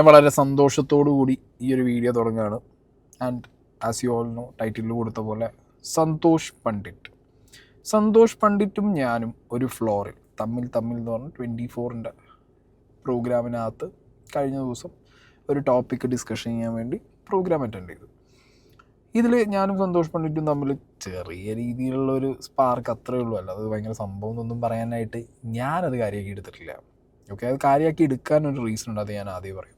ഞാൻ വളരെ സന്തോഷത്തോടു കൂടി ഈ ഒരു വീഡിയോ തുടങ്ങുകയാണ്. And as you all no, title കൊടുത്ത പോലെ സന്തോഷ് പണ്ഡിറ്റും ഞാനും ഒരു ഫ്ലോറിൽ തമ്മിൽ എന്ന് പറഞ്ഞാൽ 24-ൻ്റെ പ്രോഗ്രാമിനകത്ത് കഴിഞ്ഞ ദിവസം ഒരു ടോപ്പിക്ക് ഡിസ്കഷൻ ചെയ്യാൻ വേണ്ടി പ്രോഗ്രാം അറ്റൻഡ് ചെയ്തു. ഇതിൽ ഞാനും സന്തോഷ് പണ്ഡിറ്റും തമ്മിൽ ചെറിയ രീതിയിലുള്ള ഒരു സ്പാർക്ക് അത്രയേ ഉള്ളൂ. അല്ല അത് ഭയങ്കര സംഭവം എന്നൊന്നും പറയാനായിട്ട് ഞാനത് കാര്യമാക്കി എടുത്തിട്ടില്ല. ഓക്കെ, അത് കാര്യമാക്കി എടുക്കാനൊരു റീസൺ ഉണ്ട്, അത് ഞാൻ ആദ്യം പറയും.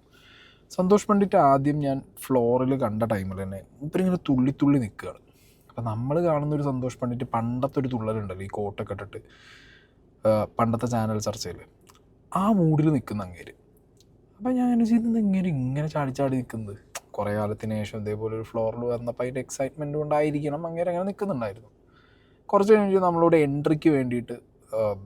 സന്തോഷ് പണ്ഡിറ്റ് ആദ്യം ഞാൻ ഫ്ലോറിൽ കണ്ട ടൈമിൽ തന്നെ ഇവരിങ്ങനെ തുള്ളി നിൽക്കുകയാണ്. അപ്പം നമ്മൾ കാണുന്നൊരു സന്തോഷ് പണ്ഡിറ്റ് പണ്ടത്തെ ഒരു തുള്ളലുണ്ടല്ലോ, ഈ കോട്ടൊക്കെ ഇട്ടിട്ട് പണ്ടത്തെ ചാനൽ ചർച്ചയിൽ ആ മൂഡിൽ നിൽക്കുന്ന അങ്ങേര്. അപ്പം ഞാൻ ചെയ്യുന്നത് ഇങ്ങനെ ചാടി നിൽക്കുന്നത് കുറേ കാലത്തിന് ശേഷം ഇതേപോലെ ഒരു ഫ്ലോറിൽ വന്നപ്പോൾ അതിൻ്റെ എക്സൈറ്റ്മെൻറ്റ് കൊണ്ടായിരിക്കണം അങ്ങേര് അങ്ങനെ നിൽക്കുന്നുണ്ടായിരുന്നു. കുറച്ച് കഴിഞ്ഞ് നമ്മളോട് എൻട്രിക്ക് വേണ്ടിയിട്ട്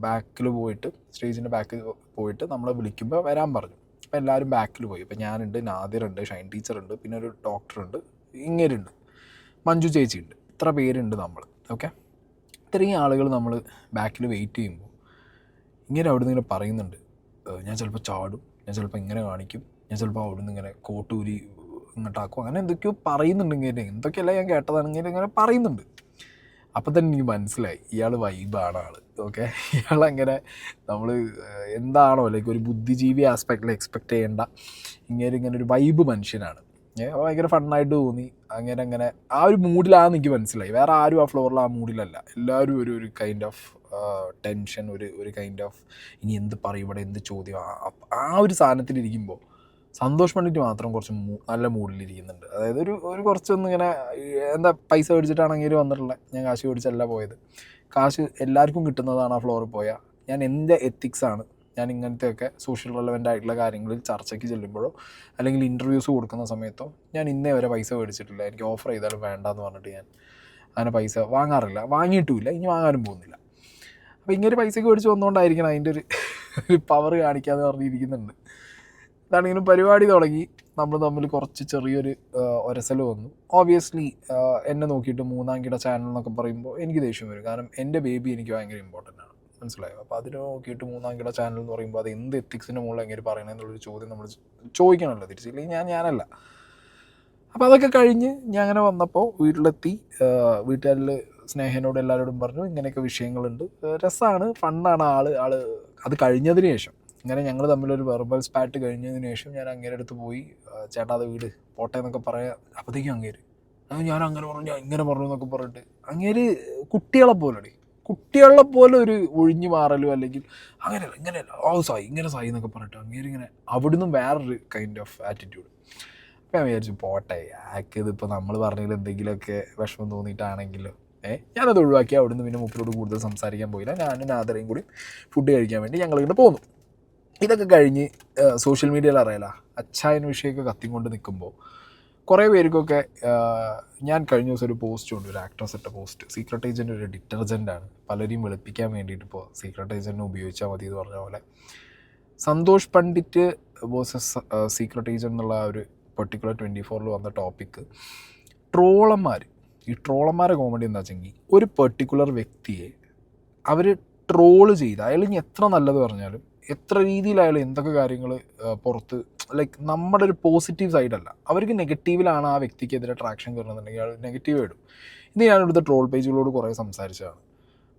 ബാക്കിൽ പോയിട്ട്, സ്റ്റേജിൻ്റെ ബാക്കിൽ പോയിട്ട് നമ്മളെ വിളിക്കുമ്പോൾ വരാൻ പറഞ്ഞു. അപ്പോൾ എല്ലാവരും ബാക്കിൽ പോയി. ഇപ്പോൾ ഞാനുണ്ട്, നാദിറുണ്ട്, ഷൈൻ ടീച്ചറുണ്ട്, പിന്നെ ഒരു ഡോക്ടറുണ്ട്, ഇങ്ങേരുണ്ട്, മഞ്ജു ചേച്ചിയുണ്ട്, ഇത്ര പേരുണ്ട് നമ്മൾ. ഓക്കെ, ഇത്രയും ആളുകൾ നമ്മൾ ബാക്കിൽ വെയിറ്റ് ചെയ്യുമ്പോൾ ഇങ്ങനെ അവിടെ നിന്ന് ഇങ്ങനെ പറയുന്നുണ്ട്, ഞാൻ ചിലപ്പോൾ ചാടും, ഞാൻ ചിലപ്പോൾ ഇങ്ങനെ കാണിക്കും, ഞാൻ ചിലപ്പോൾ അവിടെ നിന്ന് ഇങ്ങനെ കോട്ടൂരി ഇങ്ങോട്ടാക്കും, അങ്ങനെ എന്തൊക്കെയോ പറയുന്നുണ്ട്. ഇങ്ങനെ എന്തൊക്കെയല്ല ഞാൻ കേട്ടതാണ്, ഇങ്ങനെ പറയുന്നുണ്ട്. അപ്പം തന്നെ എനിക്ക് മനസ്സിലായി ഇയാൾ വൈബാണ് ആൾ. ഓക്കെ, ഇയാളങ്ങനെ നമ്മൾ എന്താണോ ലൈക്ക് ഒരു ബുദ്ധിജീവി ആസ്പെക്റ്റിൽ എക്സ്പെക്റ്റ് ചെയ്യേണ്ട ഇങ്ങനെ ഒരു വൈബ് മനുഷ്യനാണ്. ഭയങ്കര ഫണ്ണായിട്ട് തോന്നി. അങ്ങനെ ആ ഒരു മൂഡിലാണെന്ന് എനിക്ക് മനസ്സിലായി. വേറെ ആരും ആ ഫ്ലോറിൽ ആ മൂഡിലല്ല. എല്ലാവരും ഒരു കൈൻഡ് ഓഫ് ടെൻഷൻ, ഒരു കൈൻഡ് ഓഫ് ഇനി എന്ത് പറയും, ഇവിടെ എന്ത് ചോദ്യം, ആ ഒരു സാധനത്തിലിരിക്കുമ്പോൾ സന്തോഷ് പണ്ഡിറ്റ് മാത്രം കുറച്ച് നല്ല മൂഡിലിരിക്കുന്നുണ്ട്. അതായത് ഒരു കുറച്ചൊന്നും ഇങ്ങനെ എന്താ പൈസ മേടിച്ചിട്ടാണെങ്കിൽ വന്നിട്ടുള്ളത്. ഞാൻ കാശ് മേടിച്ചല്ല പോയത്. കാശ് എല്ലാവർക്കും കിട്ടുന്നതാണ് ആ ഫ്ലോറിൽ പോയാൽ. ഞാൻ എൻ്റെ എത്തിക്സാണ്, ഞാൻ ഇങ്ങനത്തെയൊക്കെ സോഷ്യൽ റെലവൻ്റ് ആയിട്ടുള്ള കാര്യങ്ങളിൽ ചർച്ചയ്ക്ക് ചെല്ലുമ്പോഴോ അല്ലെങ്കിൽ ഇൻ്റർവ്യൂസ് കൊടുക്കുന്ന സമയത്തോ ഞാൻ ഇന്നേ വരെ പൈസ മേടിച്ചിട്ടില്ല. എനിക്ക് ഓഫർ ചെയ്താലും വേണ്ടാന്ന് പറഞ്ഞിട്ട് ഞാൻ അങ്ങനെ പൈസ വാങ്ങാറില്ല, വാങ്ങിയിട്ടുമില്ല, ഇനി വാങ്ങാനും പോകുന്നില്ല. അപ്പോൾ ഇങ്ങനെ പൈസയ്ക്ക് മേടിച്ച് വന്നുകൊണ്ടായിരിക്കണം അതിൻ്റെ ഒരു പവർ കാണിക്കാമെന്ന് പറഞ്ഞിരിക്കുന്നുണ്ട്. ഇതാണെങ്കിലും പരിപാടി തുടങ്ങി, നമ്മൾ തമ്മിൽ കുറച്ച് ചെറിയൊരു ഒരസൽ വന്നു. ഓബിയസ്ലി എന്നെ നോക്കിയിട്ട് മൂന്നാം കിട ചാനൽ എന്നൊക്കെ പറയുമ്പോൾ എനിക്ക് ദേഷ്യം വരും. കാരണം എൻ്റെ ബേബി എനിക്ക് ഭയങ്കര ഇമ്പോർട്ടൻ്റ് ആണ്, മനസ്സിലായോ? അപ്പോൾ അതിനെ നോക്കിയിട്ട് മൂന്നാം കിട ചാനൽ എന്ന് പറയുമ്പോൾ അത് എന്ത് എത്തിക്സിൻ്റെ മുകളിൽ എങ്ങനെ പറയണമെന്നുള്ളൊരു ചോദ്യം നമ്മൾ ചോദിക്കണമല്ലോ തിരിച്ചില്ലെങ്കിൽ ഞാനല്ല. അപ്പോൾ അതൊക്കെ കഴിഞ്ഞ് ഞാൻ അങ്ങനെ വന്നപ്പോൾ വീട്ടിലെത്തി. വീട്ടുകാരിൽ സ്നേഹനോട് എല്ലാവരോടും പറഞ്ഞു ഇങ്ങനെയൊക്കെ വിഷയങ്ങളുണ്ട്, രസമാണ്, ഫണ്ണാണ് ആൾ. അത് കഴിഞ്ഞതിന് ശേഷം ഇങ്ങനെ ഞങ്ങൾ തമ്മിലൊരു വെർബൽ സ്പാറ്റ് കഴിഞ്ഞതിന് ശേഷം ഞാൻ അങ്ങേരെ അടുത്ത് പോയി, ചേട്ടാ അത് വീട് പോട്ടെ എന്നൊക്കെ പറയാം. അപ്പോഴത്തേക്കും അങ്ങേര് ഞാൻ അങ്ങനെ പറഞ്ഞു, ഞാൻ ഇങ്ങനെ പറഞ്ഞു എന്നൊക്കെ പറഞ്ഞിട്ട് അങ്ങേര് കുട്ടികളെ പോലെ ഒരു ഒഴിഞ്ഞു മാറലും അല്ലെങ്കിൽ ഇങ്ങനെയല്ല ഇങ്ങനെ സായി എന്നൊക്കെ പറഞ്ഞിട്ട് അങ്ങേര് ഇങ്ങനെ അവിടുന്ന് വേറൊരു കൈൻഡ് ഓഫ് ആറ്റിറ്റ്യൂഡ്. അപ്പോൾ ഞാൻ വിചാരിച്ചു പോട്ടെ, ഇതിപ്പോൾ നമ്മൾ പറഞ്ഞതിൽ എന്തെങ്കിലുമൊക്കെ വിഷമം തോന്നിയിട്ടാണെങ്കിലോ ഞാനത് ഒഴിവാക്കി. അവിടുന്ന് പിന്നെ മൂപ്പരോട് കൂടുതൽ സംസാരിക്കാൻ പോയില്ല. ഞാനും നാദറയും കൂടി ഫുഡ് കഴിക്കാൻ വേണ്ടി ഞങ്ങളിങ്ങോട്ട് പോന്നു. ഇതൊക്കെ കഴിഞ്ഞ് സോഷ്യൽ മീഡിയയിൽ അറിയാലോ അച്ചായൻ വിഷയമൊക്കെ കത്തിക്കൊണ്ട് നിൽക്കുമ്പോൾ കുറേ പേർക്കൊക്കെ ഞാൻ കഴിഞ്ഞ ദിവസം ഒരു പോസ്റ്റ് ഉണ്ട്, ഒരു ആക്ട്രസ് ഇട്ട പോസ്റ്റ്. സീക്രട്ട് ഏജൻറ്റ് ഒരു ഡിറ്റർജൻറ്റാണ്, പലരെയും വെളുപ്പിക്കാൻ വേണ്ടിയിട്ട് ഇപ്പോൾ സീക്രട്ട് ഏജൻറ്റിനെ ഉപയോഗിച്ചാൽ മതി എന്ന് പറഞ്ഞ പോലെ Santhosh Pandit versus secret agent എന്നുള്ള ഒരു പെർട്ടിക്കുലർ 24-ൽ വന്ന ടോപ്പിക്ക് ഈ ട്രോളന്മാരെ കോമഡി എന്താ വെച്ചെങ്കിൽ ഒരു പെർട്ടിക്കുലർ വ്യക്തിയെ അവർ ട്രോള് ചെയ്ത് അയാൾ ഇനി എത്ര നല്ലത് പറഞ്ഞാലും എത്ര രീതിയിലായാലും എന്തൊക്കെ കാര്യങ്ങൾ പുറത്ത് ലൈക്ക് നമ്മുടെ ഒരു പോസിറ്റീവ് സൈഡല്ല, അവർക്ക് നെഗറ്റീവിലാണ് ആ വ്യക്തിക്കെതിരെ ട്രാക്ഷൻ കയറുന്നുണ്ടെങ്കിൽ അയാൾ നെഗറ്റീവ് ഇടും. ഇത് ഞാനിവിടുത്തെ ട്രോൾ പേജുകളോട് കുറേ സംസാരിച്ചതാണ്.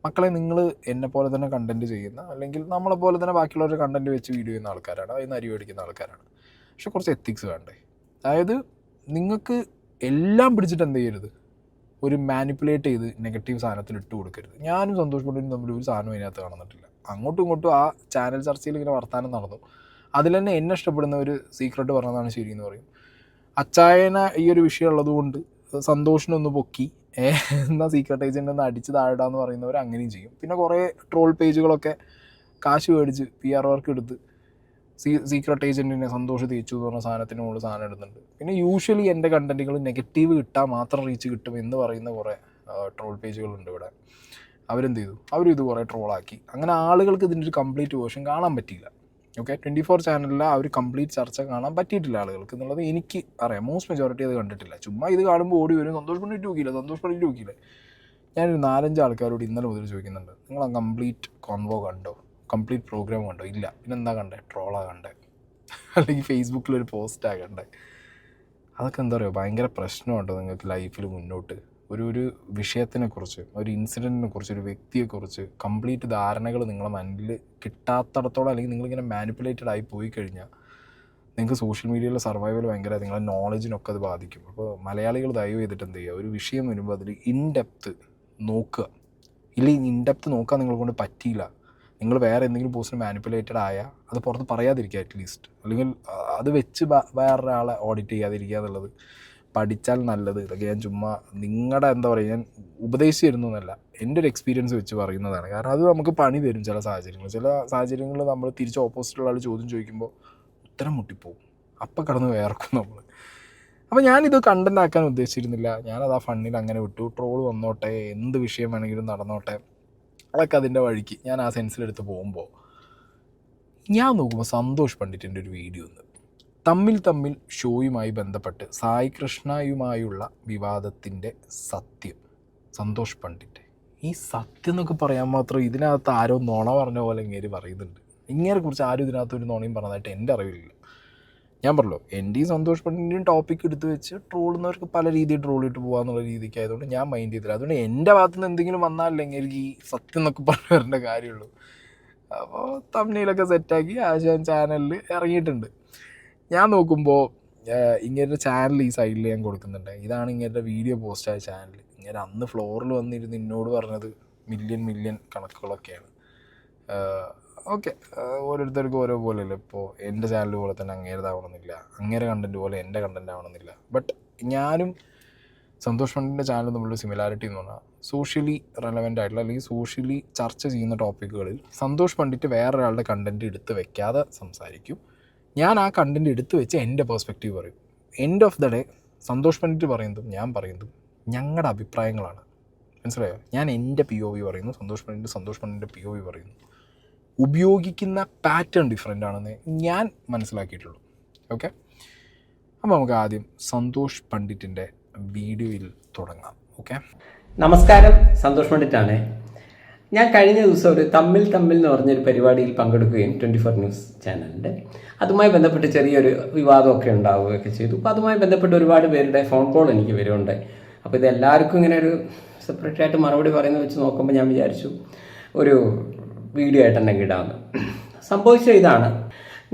മക്കളെ, നിങ്ങൾ എന്നെ പോലെ തന്നെ കണ്ടൻറ്റ് ചെയ്യുന്ന അല്ലെങ്കിൽ നമ്മളെ പോലെ തന്നെ ബാക്കിയുള്ളവരുടെ കണ്ടൻറ്റ് വെച്ച് വീഡിയോ ചെയ്യുന്ന ആൾക്കാരാണ്, അതിന് അരി മേടിക്കുന്ന ആൾക്കാരാണ്. പക്ഷെ കുറച്ച് എത്തിക്സ് വേണ്ടേ? അതായത് നിങ്ങൾക്ക് എല്ലാം പിടിച്ചിട്ട് എന്ത് ചെയ്യരുത്, ഒരു മാനിപ്പുലേറ്റ് ചെയ്ത് നെഗറ്റീവ് സാധനത്തിൽ ഇട്ട് കൊടുക്കരുത്. ഞാനും സന്തോഷ് പണ്ഡിറ്റും തമ്മിൽ ഒരു സാധനം അതിനകത്ത് കാണുന്നിട്ടില്ല. അങ്ങോട്ടും ഇങ്ങോട്ടും ആ ചാനൽ ചർച്ചയിൽ ഇങ്ങനെ വർത്താനം നടന്നു. അതിൽ തന്നെ എന്നെ ഇഷ്ടപ്പെടുന്ന ഒരു സീക്രട്ട് പറഞ്ഞതാണ് ശരി എന്ന് പറയും. അച്ചായന ഈ ഒരു വിഷയം ഉള്ളതുകൊണ്ട് സന്തോഷിനൊന്ന് പൊക്കി എന്നാൽ സീക്രട്ട് ഏജൻ്റ് ഒന്ന് അടിച്ച് താഴെടാന്ന് പറയുന്നവർ അങ്ങനെയും ചെയ്യും. പിന്നെ കുറേ ട്രോൾ പേജുകളൊക്കെ കാശ് മേടിച്ച് PR വർക്ക് എടുത്ത് സീക്രട്ട് ഏജൻറ്റിനെ സന്തോഷ് തേച്ചു എന്ന് പറഞ്ഞ സാധനത്തിന് മുകളിൽ സാധനം ഇടുന്നുണ്ട്. പിന്നെ യൂഷ്വലി എൻ്റെ കണ്ടൻറ്റുകൾ നെഗറ്റീവ് കിട്ടാൻ മാത്രം റീച്ച് കിട്ടും എന്ന് പറയുന്ന കുറേ ട്രോൾ പേജുകളുണ്ട് ഇവിടെ. അവരെന്ത് ചെയ്തു, ഇത് കുറേ ട്രോളാക്കി. അങ്ങനെ ആളുകൾക്ക് ഇതിൻ്റെ ഒരു കംപ്ലീറ്റ് വേർഷൻ കാണാൻ പറ്റിയില്ല. ഓക്കെ, 24 ചാനലിൽ ആ ഒരു കംപ്ലീറ്റ് ചർച്ച കാണാൻ പറ്റിയിട്ടില്ല ആളുകൾക്ക് എന്നുള്ളത് എനിക്ക് അറിയാം. മോസ്റ്റ് മെജോറിറ്റി അത് കണ്ടിട്ടില്ല. ചുമ്മാ ഇത് കാണുമ്പോൾ ഓടി വരും, സന്തോഷ് പണ്ഡിറ്റ് നോക്കിയില്ല. ഞാനൊരു 4-5 ആൾക്കാരോട് ഇന്നലെ മുതൽ ചോദിക്കുന്നുണ്ട്, നിങ്ങൾ ആ കംപ്ലീറ്റ് കോൺവോ കണ്ടോ, കംപ്ലീറ്റ് പ്രോഗ്രാം കണ്ടോ? ഇല്ല. പിന്നെന്താ കണ്ടേ? ട്രോളാണ് കണ്ടേ. അല്ലെങ്കിൽ ഫേസ്ബുക്കിലൊരു പോസ്റ്റ് ആകണ്ടേ. അതൊക്കെ എന്താ പറയുക, ഭയങ്കര പ്രശ്നമുണ്ടോ നിങ്ങൾക്ക് ലൈഫിൽ മുന്നോട്ട്. ഒരു വിഷയത്തിനെക്കുറിച്ച്, ഒരു ഇൻസിഡൻറ്റിനെ കുറിച്ച്, ഒരു വ്യക്തിയെക്കുറിച്ച് കംപ്ലീറ്റ് ധാരണകൾ നിങ്ങളെ മൈൻഡിൽ കിട്ടാത്തടത്തോളം, അല്ലെങ്കിൽ നിങ്ങളിങ്ങനെ മാനിപ്പുലേറ്റഡ് ആയി പോയി കഴിഞ്ഞാൽ നിങ്ങൾക്ക് സോഷ്യൽ മീഡിയയിലെ സർവൈവൽ ഭയങ്കര, നിങ്ങളുടെ നോളജിനൊക്കെ അത് ബാധിക്കും. അപ്പോൾ മലയാളികൾ ദയവ് ചെയ്തിട്ട് എന്ത് ചെയ്യുക, ഒരു വിഷയം വരുമ്പോൾ അതിൽ ഇൻഡെപ്ത്ത് നോക്കുക. ഇല്ലെങ്കിൽ ഇൻഡെപ്ത്ത് നോക്കാൻ നിങ്ങളെ കൊണ്ട് പറ്റിയില്ല, നിങ്ങൾ വേറെ എന്തെങ്കിലും പോസ്റ്റിന് മാനിപ്പുലേറ്റഡ് ആയാൽ അത് പുറത്ത് പറയാതിരിക്കുക അറ്റ്ലീസ്റ്റ്. അല്ലെങ്കിൽ അത് വെച്ച് വേറൊരാളെ ഓഡിറ്റ് ചെയ്യാതിരിക്കുക എന്നുള്ളത് പഠിച്ചാൽ നല്ലത്. ഇതൊക്കെ ഞാൻ ചുമ്മാ നിങ്ങളുടെ എന്താ പറയുക, ഞാൻ ഉപദേശിച്ചു തരുന്നു എന്നല്ല, എൻ്റെ ഒരു എക്സ്പീരിയൻസ് വെച്ച് പറയുന്നതാണ്. കാരണം അത് നമുക്ക് പണി തരും ചില സാഹചര്യങ്ങളിൽ നമ്മൾ തിരിച്ച് ഓപ്പോസിറ്റുള്ള ആൾ ചോദ്യം ചോദിക്കുമ്പോൾ ഉത്തരം മുട്ടിപ്പോവും, അപ്പം കടന്ന് വേർക്കും നമ്മൾ. അപ്പോൾ ഞാനിത് കണ്ടൻ്റ് ആക്കാൻ ഉദ്ദേശിച്ചിരുന്നില്ല, ഞാനത് ആ ഫണ്ണിൽ അങ്ങനെ വിട്ടു. ട്രോൾ വന്നോട്ടെ, എന്ത് വിഷയം വേണമെങ്കിലും നടന്നോട്ടെ, അതൊക്കെ അതിൻ്റെ വഴിക്ക് ഞാൻ ആ സെൻസിലെടുത്ത് പോകുമ്പോൾ ഞാൻ നോക്കുമ്പോൾ സന്തോഷ് പണ്ഡിറ്റിൻ്റെ ഒരു വീഡിയോ ഉണ്ട്. തമ്മിൽ ഷോയുമായി ബന്ധപ്പെട്ട് സായി കൃഷ്ണയുമായുള്ള വിവാദത്തിൻ്റെ സത്യം. സന്തോഷ് പണ്ഡിറ്റ് ഈ സത്യം എന്നൊക്കെ പറയാൻ മാത്രം ഇതിനകത്ത് ആരോ നുണ പറഞ്ഞ പോലെ ഇങ്ങനെ പറയുന്നുണ്ട്. ഇങ്ങനെ കുറിച്ച് ആരും ഇതിനകത്ത് ഒരു നുണയും പറഞ്ഞതായിട്ട് എൻ്റെ അറിവില്ല. ഞാൻ പറഞ്ഞല്ലോ, എൻ്റെയും സന്തോഷ് പണ്ഡിൻ്റെയും ടോപ്പിക് എടുത്ത് വെച്ച് ട്രോളുന്നവർക്ക് പല രീതിയിൽ ട്രോളിട്ട് പോകാന്നുള്ള രീതിക്ക് ആയതുകൊണ്ട് ഞാൻ മൈൻഡ് ചെയ്തില്ല. അതുകൊണ്ട് എൻ്റെ ഭാഗത്തു നിന്ന് എന്തെങ്കിലും വന്നാലല്ലെങ്കിൽ എനിക്ക് ഈ സത്യം എന്നൊക്കെ പറഞ്ഞു വരേണ്ട കാര്യമുള്ളൂ. അപ്പോൾ തമ്മിലൊക്കെ സെറ്റാക്കി ആശാൻ ചാനലിൽ ഇറങ്ങിയിട്ടുണ്ട്. ഞാൻ നോക്കുമ്പോൾ ഇങ്ങനത്തെ ചാനൽ ഈ സൈഡിൽ ഞാൻ കൊടുക്കുന്നുണ്ട്. ഇതാണ് ഇങ്ങനത്തെ വീഡിയോ പോസ്റ്റായ ചാനൽ. ഇങ്ങനെ അന്ന് ഫ്ലോറിൽ വന്നിരുന്ന് എന്നോട് പറഞ്ഞത് മില്യൺ കണക്കുകളൊക്കെയാണ്. ഓക്കെ, ഓരോരുത്തർക്കും ഓരോ പോലെയല്ല. ഇപ്പോൾ എൻ്റെ ചാനൽ പോലെ തന്നെ അങ്ങേരതാവണമെന്നില്ല, അങ്ങേരെ കണ്ടൻറ്റ് പോലെ എൻ്റെ കണ്ടൻറ്റ് ആവണമെന്നില്ല. ബട്ട് ഞാനും സന്തോഷ് പണ്ഡിറ്റിൻ്റെ ചാനലും തമ്മിലുള്ള സിമിലാരിറ്റി എന്ന് പറഞ്ഞാൽ സോഷ്യലി റെലവൻ്റ് ആയിട്ടുള്ള അല്ലെങ്കിൽ സോഷ്യലി ചർച്ച ചെയ്യുന്ന ടോപ്പിക്കുകളിൽ സന്തോഷ് പണ്ഡിറ്റ് വേറൊരാളുടെ കണ്ടൻറ്റ് എടുത്ത് വെക്കാതെ സംസാരിക്കും. ഞാൻ ആ കണ്ടൻറ്റ് എടുത്ത് വെച്ച് എൻ്റെ പേഴ്സ്പെക്റ്റീവ് പറയും. End of the day Santhosh Pandit പറയുന്നതും ഞാൻ പറയുന്നതും ഞങ്ങളുടെ അഭിപ്രായങ്ങളാണ്. മനസ്സിലായോ? ഞാൻ എൻ്റെ POV പറയുന്നു, സന്തോഷ് പണ്ഡിറ്റിൻ്റെ POV പറയുന്നു. ഉപയോഗിക്കുന്ന പാറ്റേൺ ഡിഫറെൻ്റ് ആണെന്ന് ഞാൻ മനസ്സിലാക്കിയിട്ടുള്ളൂ. ഓക്കെ, അപ്പോൾ നമുക്ക് ആദ്യം സന്തോഷ് പണ്ഡിറ്റിൻ്റെ വീഡിയോയിൽ തുടങ്ങാം. ഓക്കെ, നമസ്കാരം, സന്തോഷ് പണ്ഡിറ്റാണ്. ഞാൻ കഴിഞ്ഞ ദിവസം ഒരു തമ്മിൽ എന്ന് പറഞ്ഞൊരു പരിപാടിയിൽ പങ്കെടുക്കുകയും 24 ന്യൂസ് ചാനലിൻ്റെ അതുമായി ബന്ധപ്പെട്ട് ചെറിയൊരു വിവാദമൊക്കെ ഉണ്ടാവുകയൊക്കെ ചെയ്തു. അപ്പോൾ അതുമായി ബന്ധപ്പെട്ട് ഒരുപാട് പേരുടെ ഫോൺ കോൾ എനിക്ക് വരുന്നുണ്ടായി. അപ്പോൾ ഇതെല്ലാവർക്കും ഇങ്ങനെ ഒരു സെപ്പറേറ്റ് ആയിട്ട് മറുപടി പറയുന്നത് വെച്ച് നോക്കുമ്പോൾ ഞാൻ വിചാരിച്ചു ഒരു വീഡിയോ ആയിട്ട് തന്നെ ഇടാമെന്ന്. സംഭവിച്ച ഇതാണ്,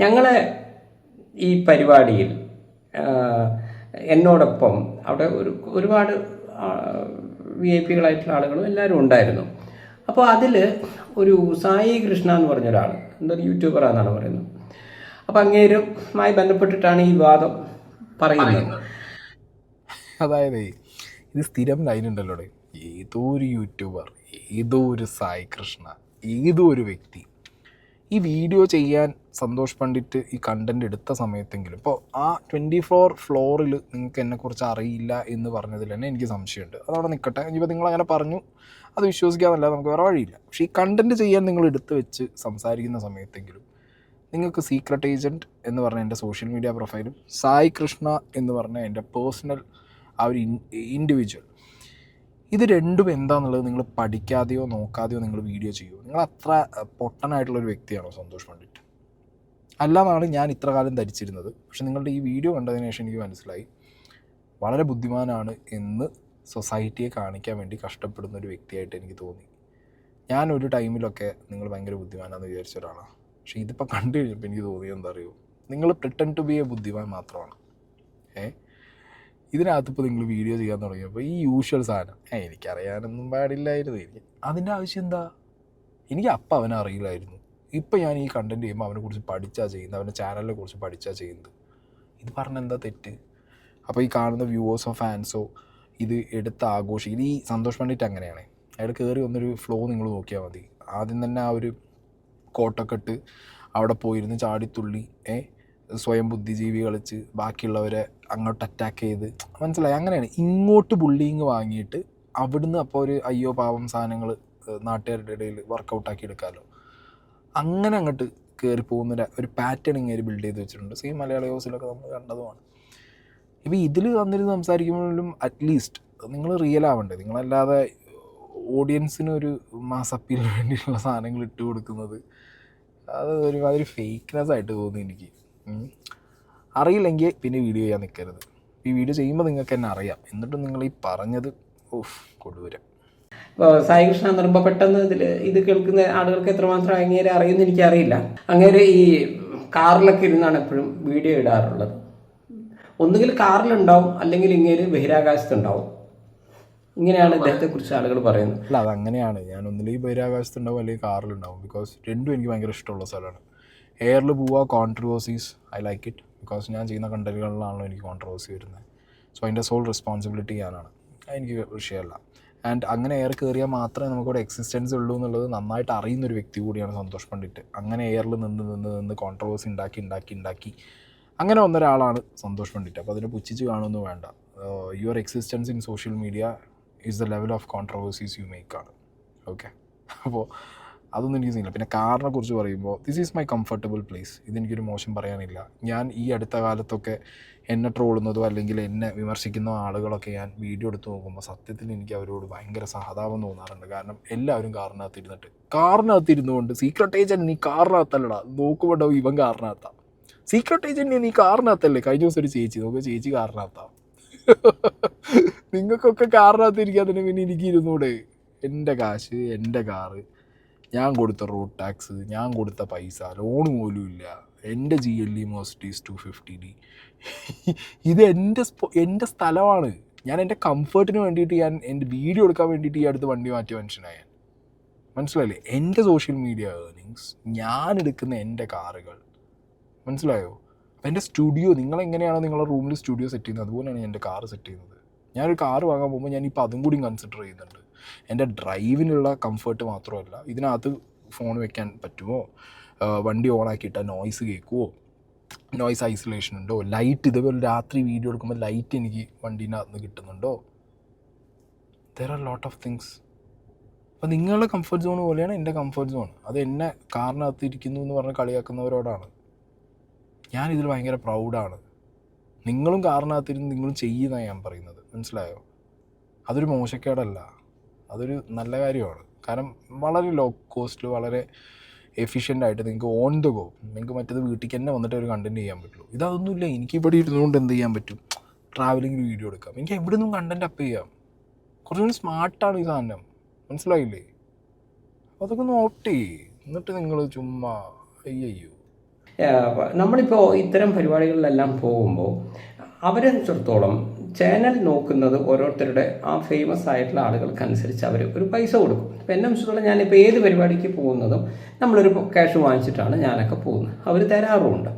ഞങ്ങളെ ഈ പരിപാടിയിൽ എന്നോടൊപ്പം അവിടെ ഒരുപാട് VIP കളായിട്ടുള്ള ആളുകളും എല്ലാവരും ഉണ്ടായിരുന്നു. അപ്പോൾ അതിൽ ഒരു സായി കൃഷ്ണ എന്ന് പറഞ്ഞൊരാൾ, എന്തൊരു യൂട്യൂബറാണെന്നാണ് പറയുന്നത്. അപ്പോൾ അങ്ങേരുമായി ബന്ധപ്പെട്ടിട്ടാണ് ഈ വിവാദം പറയുന്നത്. അതായത് ഇത് സ്ഥിരം ലൈനുണ്ടല്ലോ, ഏതോ ഒരു യൂട്യൂബർ, ഏതോ ഒരു സായി കൃഷ്ണ, ഏതോ ഒരു വ്യക്തി ഈ വീഡിയോ ചെയ്യാൻ സന്തോഷ് പണ്ഡിറ്റ് ഈ കണ്ടൻറ്റ് എടുത്ത സമയത്തെങ്കിലും, ഇപ്പോൾ ആ 24 ഫ്ലോറിൽ നിങ്ങൾക്ക് എന്നെക്കുറിച്ച് അറിയില്ല എന്ന് പറഞ്ഞതിൽ തന്നെ എനിക്ക് സംശയമുണ്ട്. അതവിടെ നിൽക്കട്ടെ. ഇനിയിപ്പോൾ നിങ്ങളങ്ങനെ പറഞ്ഞു, അത് വിശ്വസിക്കാമെന്നല്ല, നമുക്ക് വേറെ വഴിയില്ല. പക്ഷേ ഈ കണ്ടൻറ്റ് ചെയ്യാൻ നിങ്ങൾ എടുത്ത് വെച്ച് സംസാരിക്കുന്ന സമയത്തെങ്കിലും നിങ്ങൾക്ക് സീക്രട്ട് ഏജൻറ്റ് എന്ന് പറഞ്ഞ എൻ്റെ സോഷ്യൽ മീഡിയ പ്രൊഫൈലും സായി കൃഷ്ണ എന്ന് പറഞ്ഞ എൻ്റെ പേഴ്സണൽ ആ ഒരു ഇൻഡിവിജ്വൽ, ഇത് രണ്ടും എന്താണെന്നുള്ളത് നിങ്ങൾ പഠിക്കാതെയോ നോക്കാതെയോ നിങ്ങൾ വീഡിയോ ചെയ്യുമോ? നിങ്ങൾ അത്ര പൊട്ടനായിട്ടുള്ളൊരു വ്യക്തിയാണോ സന്തോഷ് പണ്ഡിറ്റ്? അല്ലാന്നാണ് ഞാൻ ഇത്ര കാലം ധരിച്ചിരുന്നത്. പക്ഷെ നിങ്ങളുടെ ഈ വീഡിയോ കണ്ടതിന് ശേഷം എനിക്ക് മനസ്സിലായി വളരെ ബുദ്ധിമാനാണ് എന്ന് സൊസൈറ്റിയെ കാണിക്കാൻ വേണ്ടി കഷ്ടപ്പെടുന്ന ഒരു വ്യക്തിയായിട്ട് എനിക്ക് തോന്നി. ഞാനൊരു ടൈമിലൊക്കെ നിങ്ങൾ ഭയങ്കര ബുദ്ധിമാനാണെന്ന് വിചാരിച്ച ഒരാളാണ്. പക്ഷേ ഇതിപ്പോൾ കണ്ടു കഴിഞ്ഞപ്പോൾ എനിക്ക് തോന്നിയത് എന്താ അറിയുമോ, നിങ്ങൾ പ്രിട്ടൻഡ് ടു ബി എ ബുദ്ധിമാൻ മാത്രമാണ്. ഇതിനകത്തിപ്പോൾ നിങ്ങൾ വീഡിയോ ചെയ്യാൻ തുടങ്ങിയപ്പോൾ ഈ യൂഷ്വൽ സാധനം എനിക്കറിയാനൊന്നും പാടില്ലായിരുന്നു. അതിൻ്റെ ആവശ്യം എന്താ? എനിക്ക് അപ്പം അവനെ അറിയില്ലായിരുന്നു. ഇപ്പം ഞാൻ ഈ കണ്ടൻറ്റ് ചെയ്യുമ്പോൾ അവനെക്കുറിച്ച് പഠിച്ചാൽ ചെയ്യുന്നത്, അവൻ്റെ ചാനലിനെ കുറിച്ച് പഠിച്ചാൽ ചെയ്യുന്നത്. ഇത് പറഞ്ഞെന്താ തെറ്റ്? അപ്പോൾ ഈ കാണുന്ന വ്യൂവേഴ്സോ ഫാൻസോ ഇത് എടുത്ത് ആഘോഷിക്കും. ഈ സന്തോഷ് പണ്ഡിറ്റ് അങ്ങനെയാണ്. അയാൾ കയറി വന്നൊരു ഫ്ലോ നിങ്ങൾ നോക്കിയാൽ മതി. ആദ്യം തന്നെ ആ ഒരു കോട്ടൊക്കെ ഇട്ട് അവിടെ പോയിരുന്ന് ചാടിത്തുള്ളി സ്വയം ബുദ്ധിജീവി കളിച്ച് ബാക്കിയുള്ളവരെ അങ്ങോട്ട് അറ്റാക്ക് ചെയ്ത്, മനസ്സിലായി? അങ്ങനെയാണ് ഇങ്ങോട്ട് ബുള്ളിങ് വാങ്ങിയിട്ട് അവിടുന്ന് അപ്പോൾ ഒരു അയ്യോ പാവം സാധനങ്ങൾ നാട്ടുകാരുടെ ഇടയിൽ വർക്കൗട്ടാക്കി എടുക്കാമല്ലോ, അങ്ങനെ അങ്ങോട്ട് കയറി പോകുന്ന ഒരു പാറ്റേൺ ഇങ്ങനെ ബിൽഡ് ചെയ്ത് വെച്ചിട്ടുണ്ട്. സെയിം മലയാള ഹൗസിലൊക്കെ നമ്മൾ കണ്ടതുമാണ്. ഇപ്പോൾ ഇതിൽ വന്നിരുന്ന് സംസാരിക്കുമ്പോഴും അറ്റ്ലീസ്റ്റ് നിങ്ങൾ റിയൽ ആവണ്ടേ? നിങ്ങളല്ലാതെ ഓഡിയൻസിനൊരു മാസ് അപ്പീലിന് വേണ്ടിയിട്ടുള്ള സാധനങ്ങൾ ഇട്ട് കൊടുക്കുന്നത് അത് ഒരുമാതിരി ഫേക്ക്നെസ് ആയിട്ട് തോന്നി എനിക്ക്. അറിയില്ലെങ്കിൽ പിന്നെ വീഡിയോ ചെയ്യാൻ നിൽക്കരുത്. ഈ വീഡിയോ ചെയ്യുമ്പോൾ നിങ്ങൾക്ക് എന്നെ അറിയാം, എന്നിട്ടും നിങ്ങൾ ഈ പറഞ്ഞത് കൊടൂരം. ഇപ്പോൾ സായി കൃഷ്ണ എന്ന് പറയുമ്പോൾ പെട്ടെന്ന് ഇത് കേൾക്കുന്ന ആളുകൾക്ക് എത്രമാത്രം അങ്ങേരെ അറിയുമെന്ന് എനിക്കറിയില്ല. അങ്ങേരെ ഈ കാറിലൊക്കെ ഇരുന്നാണ് എപ്പോഴും വീഡിയോ ഇടാറുള്ളത്. ഒന്നുകിൽ കാറിലുണ്ടാവും, അല്ലെങ്കിൽ ഇങ്ങേര് ബഹിരാകാശത്തുണ്ടാവും. ഇങ്ങനെയാണ് ഇദ്ദേഹത്തെക്കുറിച്ച് ആളുകൾ പറയുന്നത്. അല്ല, അതങ്ങനെയാണ്. ഞാൻ ഒന്നില്ലെങ്കിൽ ബഹിരാകാശത്തുണ്ടാവും അല്ലെങ്കിൽ കാറിലുണ്ടാവും. ബിക്കോസ് രണ്ടും എനിക്ക് ഭയങ്കര ഇഷ്ടമുള്ള സ്ഥലമാണ്. എയറിൽ പോവുക, controversies, I like it. Because ഞാൻ ചെയ്യുന്ന കണ്ടന്റുകളിലാണല്ലോ എനിക്ക് കോൺട്രവേഴ്സി വരുന്നത്. സോ അതിൻ്റെ സോൾ റെസ്പോൺസിബിലിറ്റി ഞാനാണ്, എനിക്ക് വിഷയമല്ല. ആൻഡ് അങ്ങനെ എയർ കയറിയാൽ മാത്രമേ നമുക്കിവിടെ എക്സിസ്റ്റൻസ് ഉള്ളൂ എന്നുള്ളത് നന്നായിട്ട് അറിയുന്നൊരു വ്യക്തി കൂടിയാണ് സന്തോഷ് പണ്ഡിറ്റ്. അങ്ങനെ എയറിൽ നിന്ന് കോൺട്രവേഴ്സി ഉണ്ടാക്കി അങ്ങനെ വന്നൊരാളാണ് സന്തോഷ് പണ്ഡിറ്റ്. അപ്പോൾ അതിനെ പുച്ഛിച്ച് കാണുമെന്ന് വേണ്ട. Your existence in social media is the level of controversies you make ആണ്. ഓക്കെ, അപ്പോൾ അതൊന്നും എനിക്ക് ചെയ്യുന്നില്ല. പിന്നെ കാറിനെ കുറിച്ച് പറയുമ്പോൾ this is my comfortable place. ഇതെനിക്കൊരു മോശം പറയാനില്ല. ഞാൻ ഈ അടുത്ത കാലത്തൊക്കെ എന്നെ ട്രോളുന്നതോ അല്ലെങ്കിൽ എന്നെ വിമർശിക്കുന്ന ആളുകളൊക്കെ ഞാൻ വീഡിയോ എടുത്ത് നോക്കുമ്പോൾ സത്യത്തിൽ എനിക്ക് അവരോട് ഭയങ്കര സഹതാപം തോന്നാറുണ്ട്. കാരണം എല്ലാവരും കാറിനകത്തിരുന്നു കൊണ്ട് സീക്രട്ട് ഏജൻറ്റ് നീ കാറിനകത്തല്ലടാ, നോക്കുമ്പോണ്ടാവും ഇവൻ കാറിനകത്താം. സീക്രട്ട് ഏജൻറ്റ് നീ കാറിനകത്തല്ലേ? കഴിഞ്ഞ ദിവസം ഒരു ചേച്ചി ചേച്ചി കാറിനകത്താം. നിങ്ങൾക്കൊക്കെ കാറിനകത്തിരിക്കാൻ തന്നെ പിന്നെ എനിക്ക് ഇരുന്നൂടെ? എൻ്റെ കാശ്, എൻ്റെ കാറ്, ഞാൻ കൊടുത്ത റോഡ് ടാക്സ്, ഞാൻ കൊടുത്ത പൈസ, ലോൺ പോലും ഇല്ല. എൻ്റെ GLE Mercedes 250D. ഇത് എൻ്റെ സ്ഥലമാണ്. ഞാൻ എൻ്റെ കംഫർട്ടിന് വേണ്ടിയിട്ട് ഞാൻ എൻ്റെ വീഡിയോ എടുക്കാൻ വേണ്ടിയിട്ട് ഈ അടുത്ത് വണ്ടി മാറ്റിയ മനുഷ്യനായ, മനസ്സിലായില്ലേ? എൻ്റെ സോഷ്യൽ മീഡിയ ഏർണിങ്സ്, ഞാൻ എടുക്കുന്ന എൻ്റെ കാറുകൾ, മനസ്സിലായോ? അപ്പോൾ എൻ്റെ സ്റ്റുഡിയോ, നിങ്ങളെങ്ങനെയാണോ നിങ്ങളുടെ റൂമിൽ സ്റ്റുഡിയോ സെറ്റ് ചെയ്യുന്നത്, അതുപോലെയാണ് ഞാൻ എൻ്റെ കാറ് സെറ്റ് ചെയ്യുന്നത്. ഞാനൊരു കാറ് വാങ്ങാൻ പോകുമ്പോൾ ഞാനിപ്പോൾ അതും കൂടി കൺസിഡർ ചെയ്യുന്നുണ്ട്. എൻ്റെ ഡ്രൈവിനുള്ള കംഫർട്ട് മാത്രമല്ല, ഇതിനകത്ത് ഫോൺ വെക്കാൻ പറ്റുമോ, വണ്ടി ഓണാക്കിയിട്ടാൽ നോയ്സ് കേൾക്കുമോ, നോയ്സ് ഐസൊലേഷൻ ഉണ്ടോ, ലൈറ്റ്, ഇതേപോലെ രാത്രി വീഡിയോ എടുക്കുമ്പോൾ ലൈറ്റ് എനിക്ക് വണ്ടീനകത്ത് നിന്ന് കിട്ടുന്നുണ്ടോ. There are lot of things. അപ്പോൾ നിങ്ങളുടെ കംഫർട്ട് സോൺ പോലെയാണ് എൻ്റെ കംഫർട്ട് സോൺ. അത് എന്നെ കാറിനകത്ത് ഇരിക്കുന്നു എന്ന് പറഞ്ഞ് കളിയാക്കുന്നവരോടാണ്. ഞാനിതിൽ ഭയങ്കര പ്രൗഡാണ്. നിങ്ങളും കാറിനകത്തിരുന്ന് നിങ്ങളും ചെയ്യുന്നതാണ് ഞാൻ പറയുന്നത്, മനസ്സിലായോ? അതൊരു മോശക്കേടല്ല, അതൊരു നല്ല കാര്യമാണ്. കാരണം വളരെ ലോ കോസ്റ്റിൽ വളരെ എഫിഷ്യൻ്റായിട്ട് നിങ്ങൾക്ക് ഓൺ ദ ഗോ, നിങ്ങൾക്ക് മറ്റേത് വീട്ടിലേക്ക് തന്നെ വന്നിട്ട് ഒരു കണ്ടൻറ്റ് ചെയ്യാൻ പറ്റുള്ളൂ. ഇതൊന്നുമില്ല. എനിക്ക് ഇവിടെ ഇരുന്നുകൊണ്ട് എന്ത് ചെയ്യാൻ പറ്റും? ട്രാവലിംഗ് വീഡിയോ എടുക്കാം, എനിക്ക് എവിടെ നിന്നും കണ്ടൻറ്റ് അപ്പ് ചെയ്യാം. കുറച്ചുകൂടി സ്മാർട്ടാണ് ഈ സാധനം, മനസ്സിലായില്ലേ? അപ്പോൾ അതൊക്കെ ഒന്ന് ഓപ്റ്റ് ചെയ്യ്. എന്നിട്ട് നിങ്ങൾ ചുമ്മാ അയ്യോ. നമ്മളിപ്പോൾ ഇത്തരം പരിപാടികളിലെല്ലാം പോകുമ്പോൾ അവരെ സംബന്ധിച്ചിടത്തോളം ചാനൽ നോക്കുന്നത് ഓരോരുത്തരുടെ ആ ഫേമസ് ആയിട്ടുള്ള ആളുകൾക്കനുസരിച്ച് അവർ ഒരു പൈസ കൊടുക്കും. ഇപ്പോൾ എന്നെ സംബന്ധിച്ചിടത്തോളം ഞാനിപ്പോൾ ഏത് പരിപാടിക്ക് പോകുന്നതും നമ്മളൊരു ക്യാഷ് വാങ്ങിച്ചിട്ടാണ് ഞാനൊക്കെ പോകുന്നത്. അവർ തരാറുമുണ്ട്.